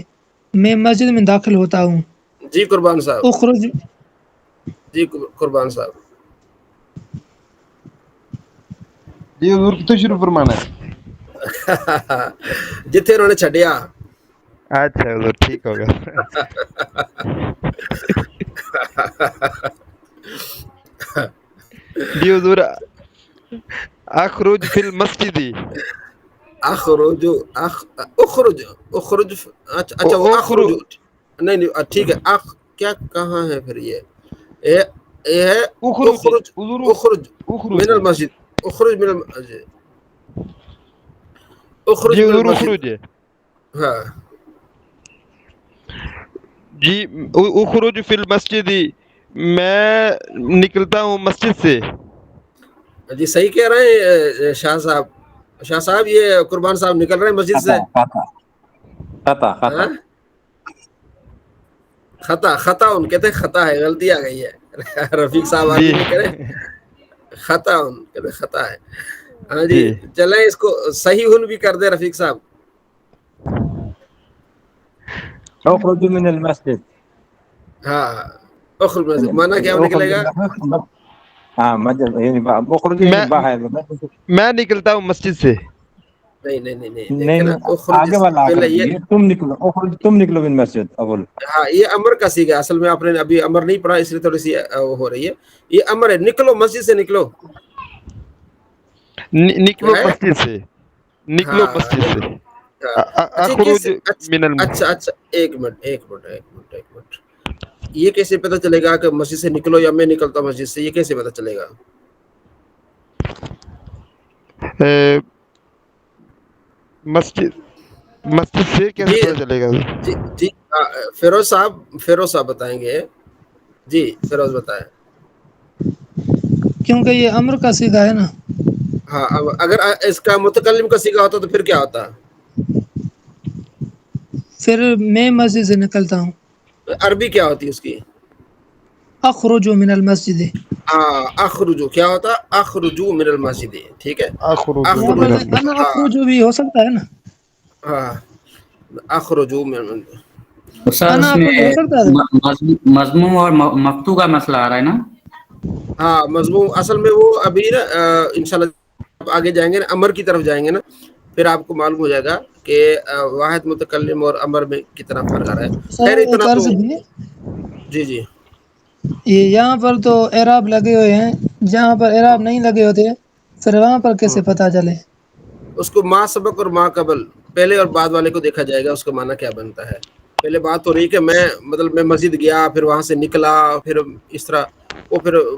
Speaker 5: میں مسجد میں داخل ہوتا ہوں.
Speaker 1: جی قربان صاحب.
Speaker 5: اخرج.
Speaker 1: جی قربان صاحب.
Speaker 7: جی حضور کتوں شروع فرمانا ہے؟
Speaker 1: جتھے انہوں نے چھڈیا.
Speaker 7: اچھا حضور ٹھیک ہوگا. جی حضور اخرج فی المسجد.
Speaker 1: اخرج اچھا وہ اخرج. نہیں ٹھیک ہے. کیا کہاں ہے پھر یہ ہے اخرج من المسجد. اخرج من المسجد. اخرج
Speaker 7: جی
Speaker 1: من
Speaker 7: حضور
Speaker 1: المسجد.
Speaker 7: اخرج.
Speaker 1: ہاں
Speaker 7: جی اخرج فی المسجد. میں نکلتا ہوں مسجد سے.
Speaker 1: جی صحیح کہہ رہے ہیں شاہ صاحب. شاہ صاحب یہ قربان صاحب نکل رہے ہیں مسجد سے. خطا ان کہتے ہیں خطا ہے، غلطی آ گئی ہے. رفیق صاحب
Speaker 7: جی
Speaker 1: آدمی کرے خطا ان کہتے ہیں خطا ہے. ہاں جی چلیں اس کو صحیح ہن بھی کر دے رفیق صاحب.
Speaker 2: اخرج من المسجد.
Speaker 1: ہاں اخرج من المسجد مانا کیا نکلے گا؟
Speaker 2: ہاں اخرج باہر.
Speaker 7: میں نکلتا ہوں مسجد سے.
Speaker 1: نہیں
Speaker 2: آگے والا آ کر دیجیے. تم نکلو اخرج. تم نکلو من مسجد اول.
Speaker 1: ہاں یہ امر کا سیگا اصل میں. آپ نے ابھی امر نہیں پڑھا اس لیے تھوڑی سی ہو رہی ہے. یہ امر ہے نکلو مسجد سے نکلو.
Speaker 7: نکلو مسجد سے. نکلو مسجد سے. اخرج من المسجد.
Speaker 1: اچھا ایک منٹ. یہ کیسے پتہ چلے گا کہ مسجد سے نکلو یا میں نکلتا ہوں مسجد سے؟ یہ کیسے پتہ چلے گا؟
Speaker 7: مسجد سے کیسے پتہ چلے گا؟
Speaker 1: جی فیروز صاحب بتائیں گے. جی فیروز بتائیں.
Speaker 5: کیونکہ یہ امر کا صیغہ ہے نا.
Speaker 1: ہاں اب اگر اس کا متکلم کا صیغہ ہوتا تو پھر کیا ہوتا؟
Speaker 5: پھر میں مسجد سے نکلتا ہوں.
Speaker 1: عربی کیا ہوتی ہے اس کی؟
Speaker 5: اخرج من المسجد.
Speaker 1: اخرجو کیا ہوتا؟ اخرجو من المسجد. ٹھیک ہے
Speaker 5: انا اخرج بھی ہو سکتا ہے نا.
Speaker 1: ہاں اخرجو من
Speaker 6: استاد اس میں مضموم اور مقطوع کا مسئلہ آ رہا ہے نا.
Speaker 1: ہاں مضمون اصل میں وہ ابھی نا انشاءاللہ آگے جائیں گے نا امر کی طرف جائیں گے نا پھر آپ کو معلوم ہو جائے گا کہ واحد متکلم اور امر میں کتنا فرق آ رہا ہے. خیر اتنا تو جی
Speaker 5: یہ یہاں پر تو اعراب لگے ہوئے ہیں. جہاں پر اعراب نہیں لگے ہوتے پھر وہاں پر کیسے پتہ چلے؟
Speaker 1: اس کو ما سبق اور ما قبل پہلے اور بعد والے کو دیکھا جائے گا. اس کا معنی کیا بنتا ہے؟ پہلے بات تو رہی کہ میں مسجد گیا پھر وہاں سے نکلا پھر اس طرح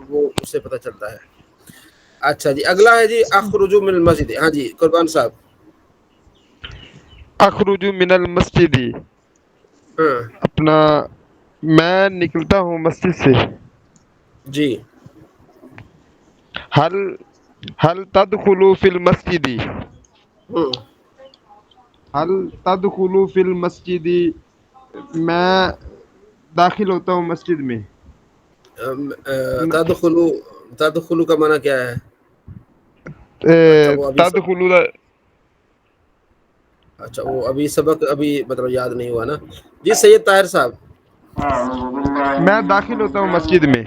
Speaker 1: وہ اس سے پتہ چلتا ہے. اچھا جی اگلا ہے جی اخرج من المسجد. ہاں جی قربان صاحب.
Speaker 7: اخرج من المسجد. اپنا میں نکلتا ہوں مسجد سے.
Speaker 1: جی
Speaker 7: هل تدخل فی المسجد. هل تدخل فی المسجد. میں داخل ہوتا ہوں مسجد میں.
Speaker 1: تدخلو کا معنی کیا ہے؟
Speaker 7: تدخلو.
Speaker 1: اچھا وہ ابھی سبق ابھی مطلب یاد نہیں ہوا نا. جی سید طاہر صاحب.
Speaker 7: میں داخل ہوتا ہوں مسجد میں.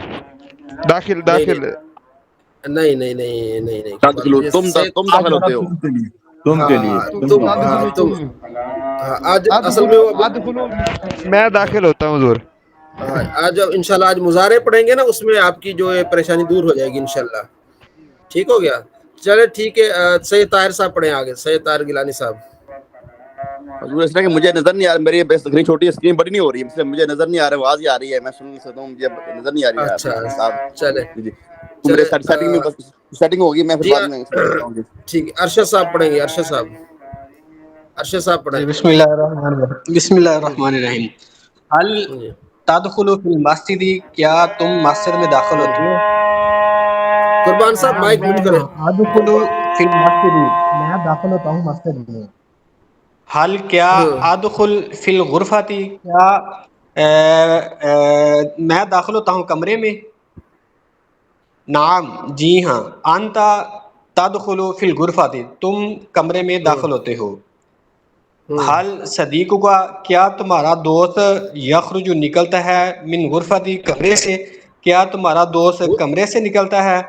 Speaker 7: داخل نہیں
Speaker 3: تم داخل ہوتے ہو.
Speaker 2: تم کے لیے
Speaker 1: تم آج اصل میں
Speaker 7: میں داخل ہوتا ہوں حضور.
Speaker 1: آج انشاءاللہ آج مظاہرے پڑھیں گے نا، اس میں آپ کی جو ہے پریشانی دور ہو جائے گی انشاءاللہ. ٹھیک ہو گیا. چلے ٹھیک ہے. سید طاہر صاحب پڑھیں آگے، سید طاہر گیلانی صاحب.
Speaker 3: حضور اس طرح کہ مجھے نظر نہیں آ رہا، میری اسکرین چھوٹی ہے، اسکرین بڑی نہیں ہو رہی ہے، اس لیے مجھے نظر نہیں آ رہا، آواز ہی آ رہی ہے، میں سن نہیں سکتا ہوں، مجھے نظر نہیں آ رہی ہے
Speaker 1: اچھا
Speaker 3: صاحب.
Speaker 1: چلے
Speaker 3: جی تو میرے سیٹنگ میں بس سیٹنگ ہوگی، میں پھر
Speaker 1: جی
Speaker 3: بعد میں کرتا ہوں. جی
Speaker 1: ٹھیک ہے. ارشد صاحب پڑھیں گے، ارشد صاحب، ارشد صاحب پڑھیں.
Speaker 8: جی بسم اللہ الرحمن الرحیم. بسم اللہ الرحمن الرحیم. حل
Speaker 1: جی
Speaker 8: تدخلوا فی المسجد، کیا تم مسجد میں داخل ہوتے ہو؟
Speaker 1: قربان صاحب مائک
Speaker 8: جی
Speaker 1: میوٹ
Speaker 8: ہاں،
Speaker 1: کریں.
Speaker 8: ادخلوا فی المسجد، میں داخل ہوتا ہوں مسجد میں. حل کیا ادخل فی الغرفۃ، کیا میں داخل ہوتا ہوں کمرے میں. نعم جی ہاں. انت تدخل فی الغرفۃ، تم کمرے میں داخل ہوتے ہو. حل صدیق کا، کیا تمہارا دوست یخرج نکلتا ہے من غرفتی، کمرے سے، کیا تمہارا دوست کمرے سے نکلتا ہے.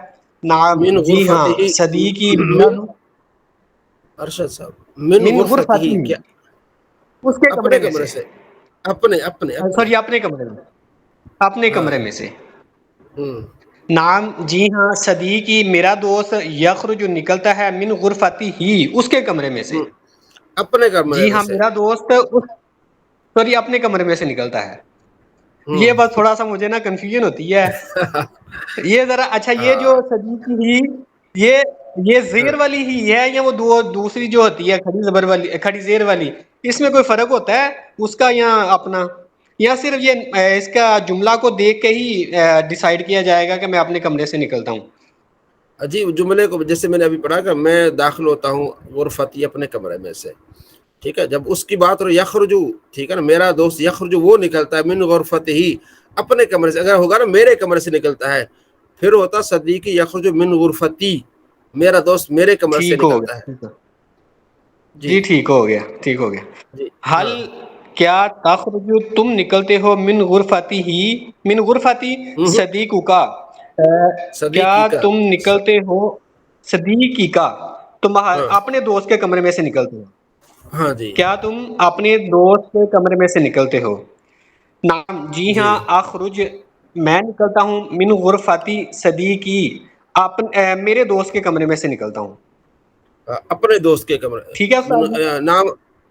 Speaker 8: نعم
Speaker 1: من
Speaker 8: جی ہاں.
Speaker 1: غرفته
Speaker 8: صدیقی میرا
Speaker 1: من ارشد صاحب من
Speaker 8: من
Speaker 1: غرفته
Speaker 8: غرفتی،
Speaker 1: کیا
Speaker 8: اس کے
Speaker 1: اپنے
Speaker 8: کمرے میں
Speaker 1: کمرے
Speaker 8: سے.
Speaker 1: سے، اپنے
Speaker 8: سوری اپنے کمرے میں، اپنے
Speaker 1: ہاں.
Speaker 8: کمرے میں سے. نعم جی ہاں. صدیقی میرا دوست یخرج نکلتا ہے من غرفتی ہی، اس کے کمرے میں سے.
Speaker 1: اپنے کمرے
Speaker 8: جی
Speaker 1: میں
Speaker 8: ہاں
Speaker 1: سے.
Speaker 8: میرا دوست سوری اپنے کمرے میں سے نکلتا ہے. یہ بس تھوڑا سا مجھے نا کنفیوژن ہوتی ہے یہ ذرا. اچھا یہ جو صدیقی ہی، یہ زیر والی ہی ہے یا وہ دوسری جو ہوتی ہے کھڑی زبر والی، کھڑی زیر والی، اس میں کوئی فرق ہوتا ہے اس کا یا اپنا، یا صرف یہ اس کا جملہ کو دیکھ کے ہی ڈیسائیڈ کیا جائے گا کہ میں اپنے کمرے سے نکلتا ہوں؟
Speaker 1: عجیب جملے کو جیسے میں نے ابھی پڑھا کہ میں داخل ہوتا ہوں غرفتی، اپنے کمرے میں سے. ٹھیک ہے. جب اس کی بات ہو یخرجو، ٹھیک ہے نا، میرا دوست یخرجو وہ نکلتا ہے من غرفت ہی، اپنے کمرے سے. اگر ہوگا نا میرے کمرے سے نکلتا ہے، پھر ہوتا صدیقی یخرجو من غرفتی، میرا دوست میرے کمرے سے
Speaker 8: ٹھیک ہو
Speaker 1: نکلتا ہے.
Speaker 8: گیا.
Speaker 1: جی
Speaker 8: جی ٹھیک ہو گیا، ٹھیک ہو گیا.
Speaker 1: جی
Speaker 8: حل کیا تخرج تم نکلتے ہو من غرفتی ہی، من غرفتی صدیق کا، کیا
Speaker 1: صدیقی کا.
Speaker 8: تم نکلتے ہو صدیقی کا، تم
Speaker 1: ہاں
Speaker 8: اپنے دوست کے کمرے میں سے نکلتے ہو.
Speaker 1: ہاں جی
Speaker 8: کیا تم اپنے دوست کے کمرے میں سے نکلتے ہو. نعم جی ہاں. اخرج میں نکلتا ہوں من غرفتی صدیقی، میرے دوست کے کمرے میں سے نکلتا ہوں.
Speaker 1: اپنے دوست کے کمرے.
Speaker 8: ٹھیک ہے استاد جی؟
Speaker 1: نام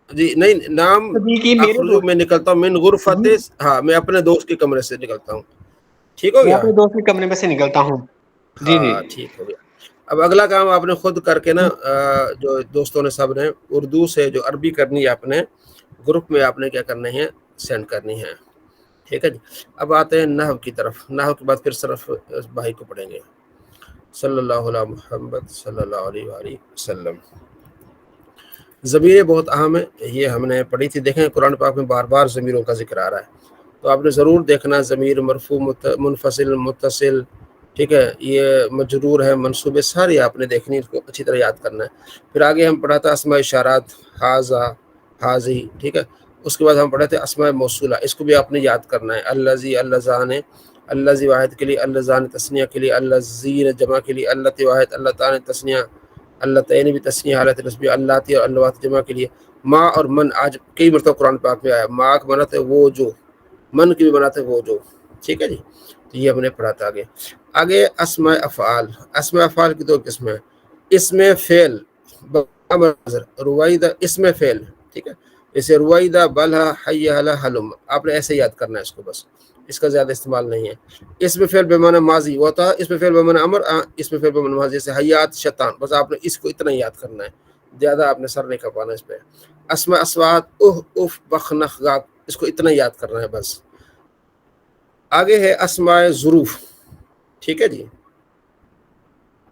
Speaker 1: جی نہیں، نام
Speaker 8: صدیقی میرے
Speaker 1: اخرجو
Speaker 8: دوست،
Speaker 1: میں نکلتا ہوں من غرفت،
Speaker 8: جی
Speaker 1: ہاں میں اپنے دوست کے کمرے سے نکلتا ہوں. ٹھیک ہو
Speaker 8: میں
Speaker 1: گیا.
Speaker 8: اپنے دوست کے کمرے میں سے نکلتا ہوں. جی جی
Speaker 1: ہاں ٹھیک ہو گیا. اب اگلا کام آپ نے خود کر کے نا، جو دوستوں نے سب نے اردو سے جو عربی کرنی ہے، اپنے گروپ میں آپ نے کیا کرنی ہے، سینڈ کرنی ہے. ٹھیک ہے جی. اب آتے ہیں نحو کی طرف. نحو کے بعد پھر صرف بھائی کو پڑھیں گے. صلی اللہ علیہ محمد صلی اللہ علیہ وآلہ وسلم. ضمیر بہت اہم ہے، یہ ہم نے پڑھی تھی. دیکھیں قرآن پاک میں بار بار ضمیروں کا ذکر آ رہا ہے، تو آپ نے ضرور دیکھنا ضمیر مرفوع، منفصل، متصل، ٹھیک ہے، یہ مجرور ہے، منصوب، ساری آپ نے دیکھنی، اس کو اچھی طرح یاد کرنا ہے. پھر آگے ہم پڑھا تھا اسماء اشارات، حاذا، حاذی، ٹھیک ہے. اس کے بعد ہم پڑھے تھے اسماء موصولہ، اس کو بھی آپ نے یاد کرنا ہے. الذی، اللذان، الذی واحد کے لیے، اللذان تثنیہ کے لیے، الذین جمع کے لیے، اللتی واحد، اللتان تثنیہ، اللتین بھی تثنیہ حالت نسبیہ، اللاتی اور اللوات جمع کے لیے. ما اور من آج کئی مرتبہ قرآن پاک میں آیا. ما کا معنی ہے وہ جو، من کی بھی بناتے وہ جو. ٹھیک ہے جی. تو یہ ہم نے پڑھا تھا. آگے اسماء افعال. اسماء افعال کی دو قسمیں، اسم فعل، رویدہ اسم فعل، ٹھیک ہے، جیسے رویدہ، بلہ، حی علی، حلم، آپ نے ایسے یاد کرنا ہے اس کو، بس اس کا زیادہ استعمال نہیں ہے. اسم فعل بمعنی ماضی ہوتا ہے، اسم فعل بمعنی امر، اسم فعل بمعنی ماضی، جیسے حیات، شیطان، بس آپ نے اس کو اتنا ہی یاد کرنا ہے، زیادہ آپ نے سر نہیں کھپانا اس پہ. اسماء اصوات، اف، اف، بخ، نخ، غات، اس کو اتنا ہی یاد کرنا ہے بس. آگے ہے اسماء ظروف. ٹھیک ہے جی.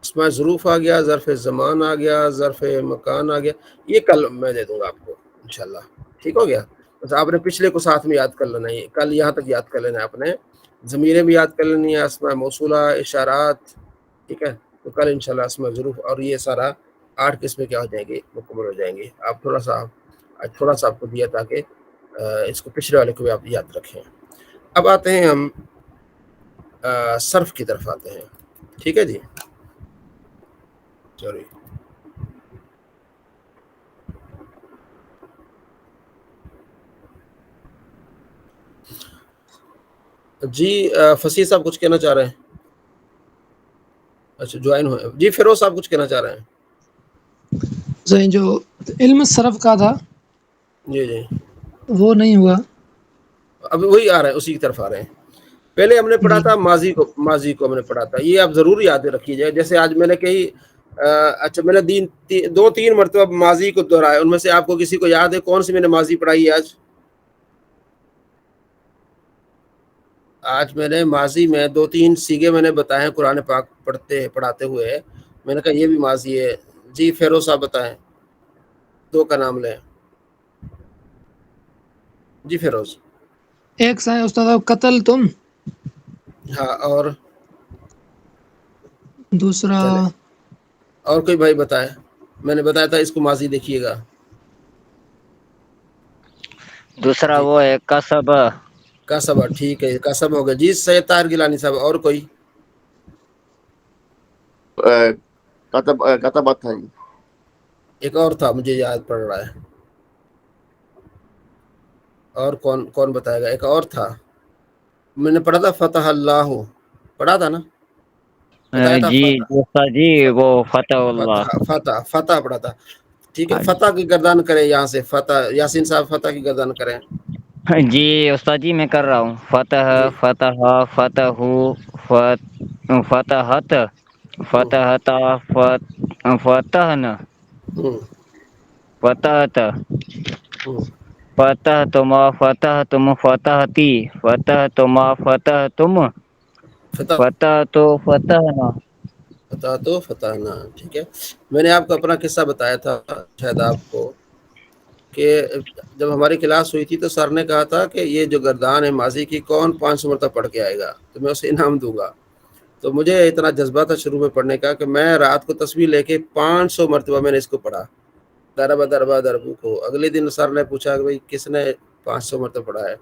Speaker 1: اسماء ظروف آ گیا، ظرف زمان آ گیا، ظرف مکان آ گیا. یہ کل میں دے دوں گا آپ کو انشاءاللہ. ٹھیک ہو گیا. بس آپ نے پچھلے کو ساتھ میں یاد کر لینا ہے، کل یہاں تک یاد کر لینا ہے. آپ نے ضمیریں بھی یاد کر لینی ہے، اسماء موصولہ، اشارات، ٹھیک ہے. تو کل انشاءاللہ اسماء ظروف اور یہ سارا 8 قسمیں کیا ہو جائیں گی، مکمل ہو جائیں گی. آپ تھوڑا سا آپ کو دیا تاکہ اس کو پچھلے والے کو بھی آپ یاد رکھیں. اب آتے ہیں ہم صرف کی طرف آتے ہیں. ٹھیک ہے جی. سوری، جی فصیح صاحب کچھ کہنا چاہ رہے ہیں؟ اچھا جوائن ہوئے. جی فیروز صاحب کچھ کہنا چاہ رہے ہیں؟
Speaker 5: جو علم صرف کا تھا
Speaker 1: جی جی
Speaker 5: وہ نہیں ہوا.
Speaker 1: اب وہی آ رہے ہیں، اسی کی طرف آ رہے ہیں. پہلے ہم نے پڑھا تھا ماضی کو ہم نے پڑھا تھا. یہ آپ ضرور یاد رکھیے جائے. جیسے آج میں نے کہی اچھا میں نے 2-3 مرتبہ ماضی کو دہرایا. ان میں سے آپ کو کسی کو یاد ہے کون سی میں نے ماضی پڑھائی ہے آج میں نے ماضی میں 2-3 سیگے میں نے بتائے قرآن پاک پڑھاتے ہوئے. میں نے کہا یہ بھی ماضی ہے. جی فیروز صاحب بتائیں، 2 کا نام لیں. جی فیروز.
Speaker 5: ایک سائیں استاد قتل تم،
Speaker 1: ہاں اور
Speaker 5: دوسرا
Speaker 1: چلے اور کوئی بھائی بتائے. میں نے بتایا تھا اس کو ماضی دیکھیے گا.
Speaker 9: دوسرا
Speaker 1: جی
Speaker 9: وہ ہے کسب.
Speaker 1: کسب. ٹھیک ہے کسب ہو گیا. جی سید طاہر گیلانی صاحب. اور کوئی؟
Speaker 3: کتبت تھا جی.
Speaker 1: ایک اور تھا مجھے یاد پڑ رہا ہے. اور کون بتائے گا؟ ایک اور تھا میں نے پڑھا تھا فتح اللہ. پڑھا تھا نا؟ بتایا تھا
Speaker 9: جی دوسرا جی وہ فتح اللہ.
Speaker 1: فتح پڑھا تھا. ٹھیک ہے فتح کی گردان کریں یہاں سے. فتح یاسین صاحب فتح کی گردان کریں.
Speaker 9: جی استاد جی میں کر رہا ہوں. فتح
Speaker 1: جی
Speaker 9: فتح فتح فتحت فتحتا فتحنا
Speaker 1: ہوں
Speaker 9: فتحت
Speaker 1: ہوں
Speaker 9: فتح تم فتح تم فتحتی فتح تم فتح تم فتح تو فتح نا.
Speaker 1: فتح تو فتح نا. ٹھیک ہے. میں نے آپ کو اپنا قصہ بتایا تھا شاید آپ کو کہ جب ہماری کلاس ہوئی تھی تو سر نے کہا تھا کہ یہ جو گردان ہے ماضی کی کون 500 مرتبہ پڑھ کے آئے گا تو میں اسے انعام دوں گا. تو مجھے اتنا جذبہ تھا شروع میں پڑھنے کا کہ میں رات کو تسبیح لے کے 500 مرتبہ میں نے اس کو پڑھا. دربا دربا دربو کو. اگلے دن سر نے پوچھا کہ بھائی کس نے 500 مرتبہ پڑھا ہے؟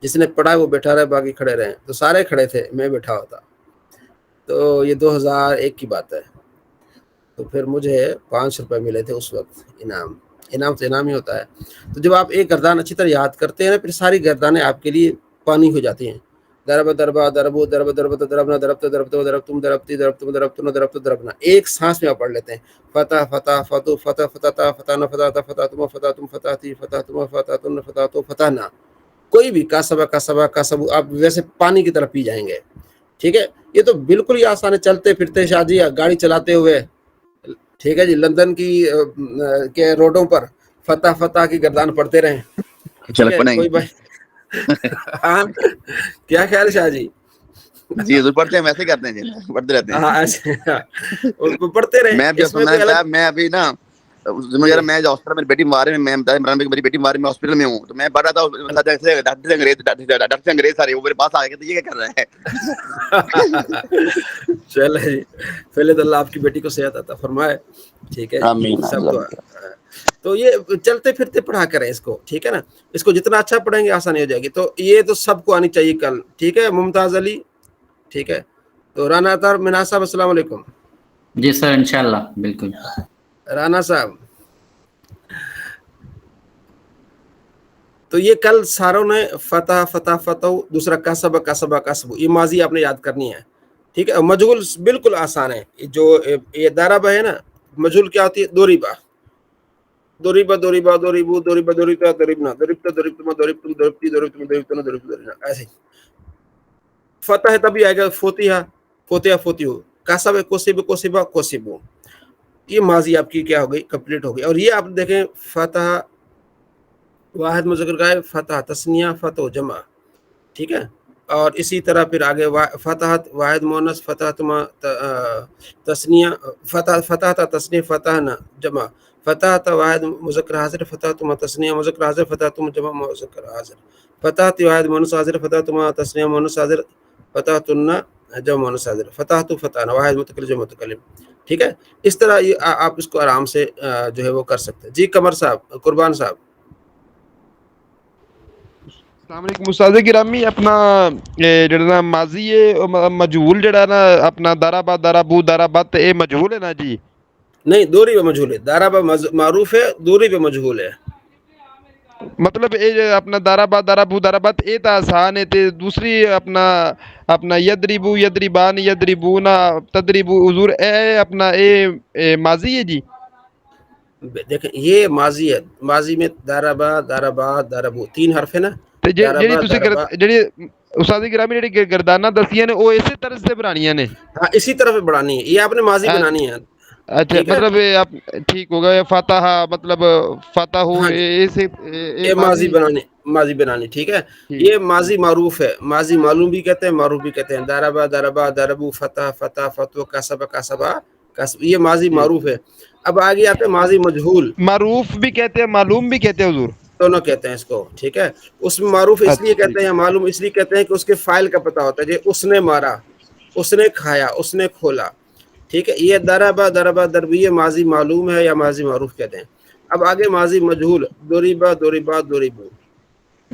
Speaker 1: جس نے پڑھا ہے وہ بیٹھا رہے باقی کھڑے رہے. تو سارے کھڑے تھے میں بیٹھا ہوتا. تو یہ 2001 کی بات ہے. تو پھر مجھے 500 روپے ملے تھے اس وقت انعام تو انعام ہی ہوتا ہے. تو جب آپ ایک گردان اچھی طرح یاد کرتے ہیں نا پھر ساری گردانیں آپ کے لیے پانی ہو جاتی ہیں. دربا دربا دربو درب دربت دربنا دربت دربت درب تم دربتی درب تم دربت دربت دربنا. ایک سانس میں آپ پڑھ لیتے ہیں. فتح فتح فتح فتح فتح فتح نہ فتح فتح تم فتح تم فتح تی فتح تم فتح تم فتح تو فتح نہ. کوئی بھی کاسبہ آپ ویسے پانی کی طرف پی جائیں گے. ٹھیک ہے. یہ تو بالکل ہی آسان ہے. چلتے پھرتے شادی گاڑی چلاتے ہوئے. ٹھیک ہے جی. لندن کے روڈوں پر فتح فتح کی گردان پڑھتے رہیں. ٹھیک ہے. کوئی بھائی ہاں کیا خیال ہے شاہ جی؟
Speaker 3: جی پڑھتے ہیں ویسے کرتے ہیں جی پڑھتے رہتے ہیں.
Speaker 1: پڑھتے رہیں.
Speaker 3: میں ابھی نا میں ہاسپٹل میں بیٹی مارے میں میری بیٹی مارے میں ہاسپٹل میں ہوں تو میں پڑھ رہا تھا ڈاکٹر انگریز سارے وہ میرے پاس آ گئے تو یہ کیا کر رہا ہے.
Speaker 1: چلے جی. پہلے تو اللہ آپ کی بیٹی کو صحت عطا فرمائے. ٹھیک ہے جی. سب تو یہ چلتے پھرتے پڑھا کریں اس کو. ٹھیک ہے نا. اس کو جتنا اچھا پڑھیں گے آسانی ہو جائے گی. تو یہ تو سب کو آنی چاہیے کل. ٹھیک ہے. ممتاز علی. ٹھیک ہے. تو رانا اطہر مناز صاحب السلام علیکم.
Speaker 6: جی سر انشاءاللہ بالکل.
Speaker 1: رانا صاحب تو یہ کل ساروں نے فتح فتح فتح دوسرا کسب کسبہ کسب یہ ماضی آپ نے یاد کرنی ہے. ٹھیک ہے. مجہول بالکل آسان ہے. جو یہ دارابہ ہے نا مجہول کیا ہوتی ہے؟ دوریبہ دوریبہ دوریبہ دوریبو دوریبہ دوریبہ دوریبنا دوریبتا دوریبتما دوریبتم دوریبتی دوریبتم دوریبتنا دوریبتنا. ایسے فتح ہے تبھی آئے گا فوتیہ فوتیہ فوتیہو. کسب ہے کوسب کوسبہ کوسبو. یہ ماضی آپ کی کیا ہو گئی؟ کمپلیٹ ہو گئی. اور یہ آپ دیکھیں فتح واحد مذکر غائب فتح تثنیہ فتح جمع. ٹھیک ہے. اور اسی طرح پھر آگے فتحت واحد مونس فتح تما تثنیہ فتح تثنیہ فتح نہ جمع. فتح واحد مذکر حاضر فتح تما تثنیہ مذکر حاضر فتح تم جمع مذکر حاضر. فتح واحد مونس حاضر فتح تما تثنیہ مونس حاضر فتح تن جمع مونس حاضر. فتح تو فتح واحد متکلم جمع متکلم. ٹھیک ہے. اس طرح آپ اس کو آرام سے جو ہے وہ کر سکتے ہیں. جی قمر صاحب قربان صاحب.
Speaker 7: السلام علیکم استاد گرامی. اپنا جڑا ماضی ہے مجہول جڑا نا اپنا دارابا دارابو دارابت اے مجہول ہے نا جی؟
Speaker 1: نہیں دوری پہ مجہول ہے. دارابا معروف ہے دوری پہ مجہول ہے.
Speaker 7: مطلب یہ اپنا دارابا دارابو دارابت یہ تو آسان ہے تے دوسری اپنا یدریبو یدریبان یدریبونا تدریبو حضور اے اپنا اے ماضی ہے جی.
Speaker 1: دیکھیں یہ ماضی ہے، ماضی میں داربا داربا داربو 3 حرف ہے نا.
Speaker 7: جیڑی تسی جیڑی استاد گرامی جیڑی گردانہ دسیاں نے وہ اسی طرح سے بنانیاں نے.
Speaker 1: ہاں اسی طرف بڑھانی ہے، یہ آپ نے ماضی بنانی ہے.
Speaker 7: اچھا مطلب ٹھیک ہوگا فتح مطلب فتح ہو
Speaker 1: یہ ماضی بنانی ٹھیک ہے. یہ ماضی معروف ہے، ماضی معلوم بھی کہتے ہیں معروف بھی کہتے ہیں. داربا داربا داربو فتح فتح فتو کسبا کسبا کسب، یہ ماضی معروف ہے. اب آگے آتے ہیں ماضی مجہول.
Speaker 7: معروف بھی کہتے ہیں معلوم بھی کہتے ہیں حضور،
Speaker 1: دونوں کہتے ہیں اس کو ٹھیک ہے. اس میں معروف اس لیے کہتے ہیں، معلوم اس لیے کہتے ہیں کہ اس کے فاعل کا پتہ ہوتا ہے. جی اس نے مارا، اس نے کھایا، اس نے کھولا ٹھیک ہے. یہ دربا دربا دربی یہ ماضی معلوم ہے یا ماضی معروف کہتے ہیں. اب آگے ماضی مجہول دوریبا دوریبا دوریبو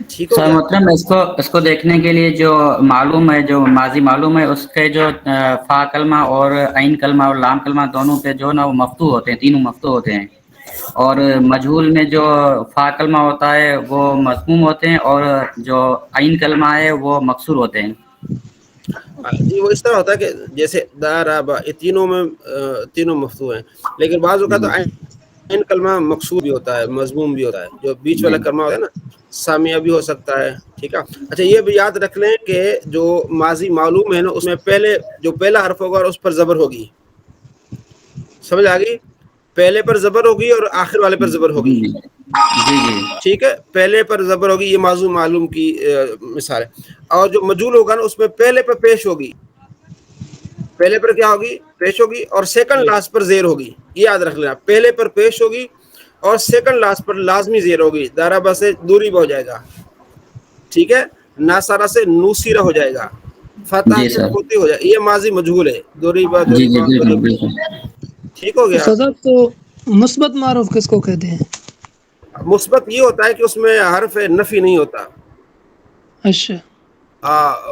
Speaker 1: ٹھیک ہو
Speaker 6: سر
Speaker 1: گیا.
Speaker 6: مطلب اس کو دیکھنے کے لیے جو معلوم ہے، جو ماضی معلوم ہے، اس کے جو فا کلمہ اور عین کلمہ اور لام کلمہ دونوں پہ جو نا وہ مفتوح ہوتے ہیں، تینوں مفتوح ہوتے ہیں. اور مجہول میں جو فا کلمہ ہوتا ہے وہ مضموم ہوتے ہیں اور جو عین کلمہ ہے وہ مکسور ہوتے ہیں.
Speaker 1: جی وہ اس طرح ہوتا ہے کہ جیسے دارابا یہ تینوں مفتوح ہیں، لیکن بعض اوقات تو عین کلمہ مکسور بھی ہوتا ہے، مضموم بھی ہوتا ہے. جو بیچ والا کلمہ ہوتا ہے نا سامیہ بھی ہو سکتا ہے ٹھیک ہے. اچھا یہ بھی یاد رکھ لیں کہ جو ماضی معلوم ہے نا اس میں پہلا حرف ہوگا اور اس پر زبر ہوگی. سمجھ آ گئی؟ پہلے پر زبر ہوگی اور آخر والے پر زبر ہوگی. ٹھیک ہے، پہلے پر زبر ہوگی، یہ ماضی معلوم کی مثال ہے. اور جو مجہول ہوگا نا اس میں پہلے پر پیش ہوگی، پہلے پر کیا ہوگی؟ پیش ہوگی، اور سیکنڈ لاسٹ پر زیر ہوگی. یہ یاد رکھ لینا، پہلے پر پیش ہوگی اور سیکنڈ لاسٹ پر لازمی زیر ہوگی. دارابا سے دوری ہو جائے گا ٹھیک ہے، ناصرہ سے نوسیرہ ہو جائے گا، فتح سے فوتی ہو جائے گا. یہ ماضی مجہول ہے. دوریبا دوریبا دوریبا ٹھیک ہو گیا.
Speaker 5: تو مثبت معروف کس کو کہتے ہیں؟
Speaker 1: مثبت یہ ہوتا ہے کہ اس میں حرف نفی نہیں ہوتا.
Speaker 5: اچھا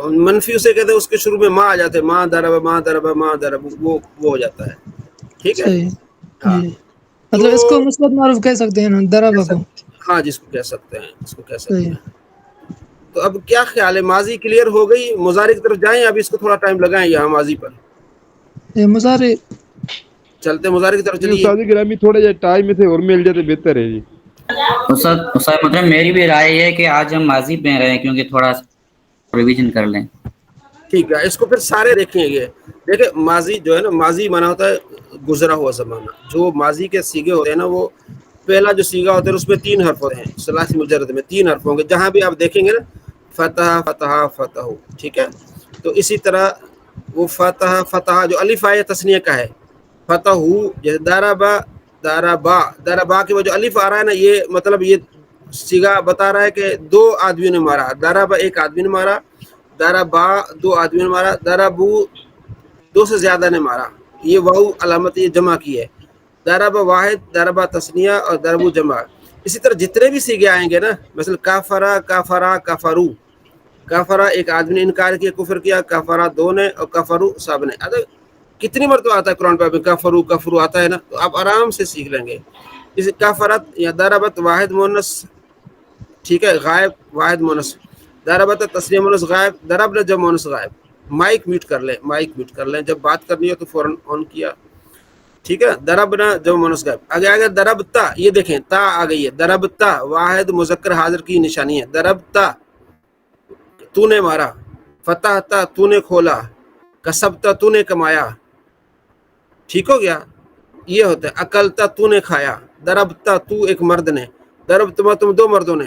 Speaker 1: منفی اسے کہتے ہیں اس کے شروع میں ماں آ جاتے ہیں، ماں دربا ماں دربا ماں درب، وہ ہو جاتا ہے ٹھیک ہے.
Speaker 5: صحیح
Speaker 1: ہاں
Speaker 5: مطلب اس کو مثبت معروف کہہ سکتے ہیں نا دربا کو.
Speaker 1: ہاں جس کو کہہ سکتے ہیں، اس کو کہہ سکتے ہیں. تو اب کیا خیال ہے، ماضی کلیئر ہو گئی؟ مضارع کی طرف جائیں، اب اس کو تھوڑا ٹائم لگائیں یہاں ماضی پر.
Speaker 5: مضارع
Speaker 1: چلتے مضارع کی طرف
Speaker 7: جی
Speaker 1: چلیے.
Speaker 7: استاد گرامی تھوڑا جا ٹائم میں سے اور مل جائے تو بہتر ہے جی.
Speaker 6: استاد مطلب میری بھی رائے یہ ہے کہ آج ہم ماضی پہ رہیں کیونکہ تھوڑا ریویژن کر لیں.
Speaker 1: ٹھیک ہے، اس کو پھر سارے دیکھیں گے. دیکھیں ماضی جو ہے نا، ماضی مانا ہوتا ہے گزرا ہوا زمانہ. جو ماضی کے سیگے ہوتے ہیں نا، وہ پہلا جو سیگا ہوتا ہے اس میں 3 حرف ہوتے ہیں. ثلاثی مجرد میں 3 حرف ہوں گے. جہاں بھی آپ دیکھیں گے نا فتح فتح فتح ٹھیک ہے. تو اسی طرح وہ فتح فتح جو الف آیا تثنیہ کا ہے، فتح جیسے دارابا دارابا دارابا کے وہ جو الف آ رہا ہے نا، یہ مطلب یہ سیگا بتا رہا ہے کہ 2 آدمیوں نے مارا. دارابا 1 آدمی نے مارا، دارابا 2 آدمی نے مارا، دارابو 2 سے زیادہ نے مارا. یہ واو علامت یہ جمع کی ہے. دارابا واحد، دارابا تثنیہ اور داربو جمع. اسی طرح جتنے بھی سیگے آئیں گے نا، مثلا کافرا کافرا کافرو، کافرا 1 آدمی نے انکار کیا، کفر کیا، کافرا 2 نے، اور کفرو سب نے. کتنی مرتبہ آتا ہے قرآن پاک میں کفرو کفرو آتا ہے نا، تو آپ آرام سے سیکھ لیں گے. جیسے کافرت یا داربت واحد مونس ٹھیک ہے، غائب واحد مونس. داربت تسنیہ مونس غائب، درب جب مونس غائب. مائک میوٹ کر لیں، مائک میوٹ کر لیں، جب بات کرنی ہو تو فوراً آن کیا ٹھیک ہے. دربنا جب مونس غائب. آگے دربتا، یہ دیکھیں تا آ گئی ہے. دربتا واحد مذکر حاضر کی نشانی ہے. دربتا تو نے مارا، فتحتا تو نے کھولا، کسبتا تو نے کمایا ٹھیک ہو گیا. یہ ہوتا ہے اکلتا تو نے کھایا، دربتا تو 1 مرد نے، دربتما تم 2 مردوں نے،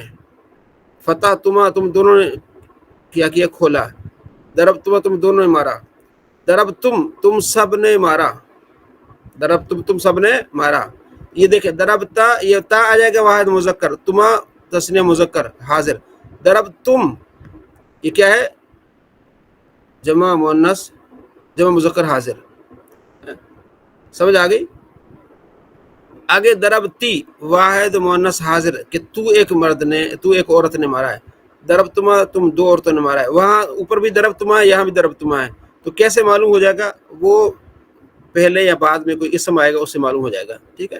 Speaker 1: فتح تما تم دونوں نے کیا کھولا، دربتما تم دونوں نے مارا، درب تم سب نے مارا، درب تم سب نے مارا. یہ دیکھیں دربتا یہ تا آ جائے گا واحد مذکر، تما تسنیہ مذکر حاضر. درب تم یہ کیا ہے؟ جمع مؤنث جمع مذکر حاضر. سمجھ آ گئی؟ آگے دربتی واحد مؤنث حاضر کہ تو 1 مرد نے، تو 1 عورت نے مارا ہے. دربتما تم 2 عورتوں نے مارا ہے. وہاں اوپر بھی دربتما ہے، یہاں بھی دربتما ہے. تو کیسے معلوم ہو جائے گا؟ وہ پہلے یا بعد میں کوئی اسم آئے گا اس سے معلوم ہو جائے گا ٹھیک ہے.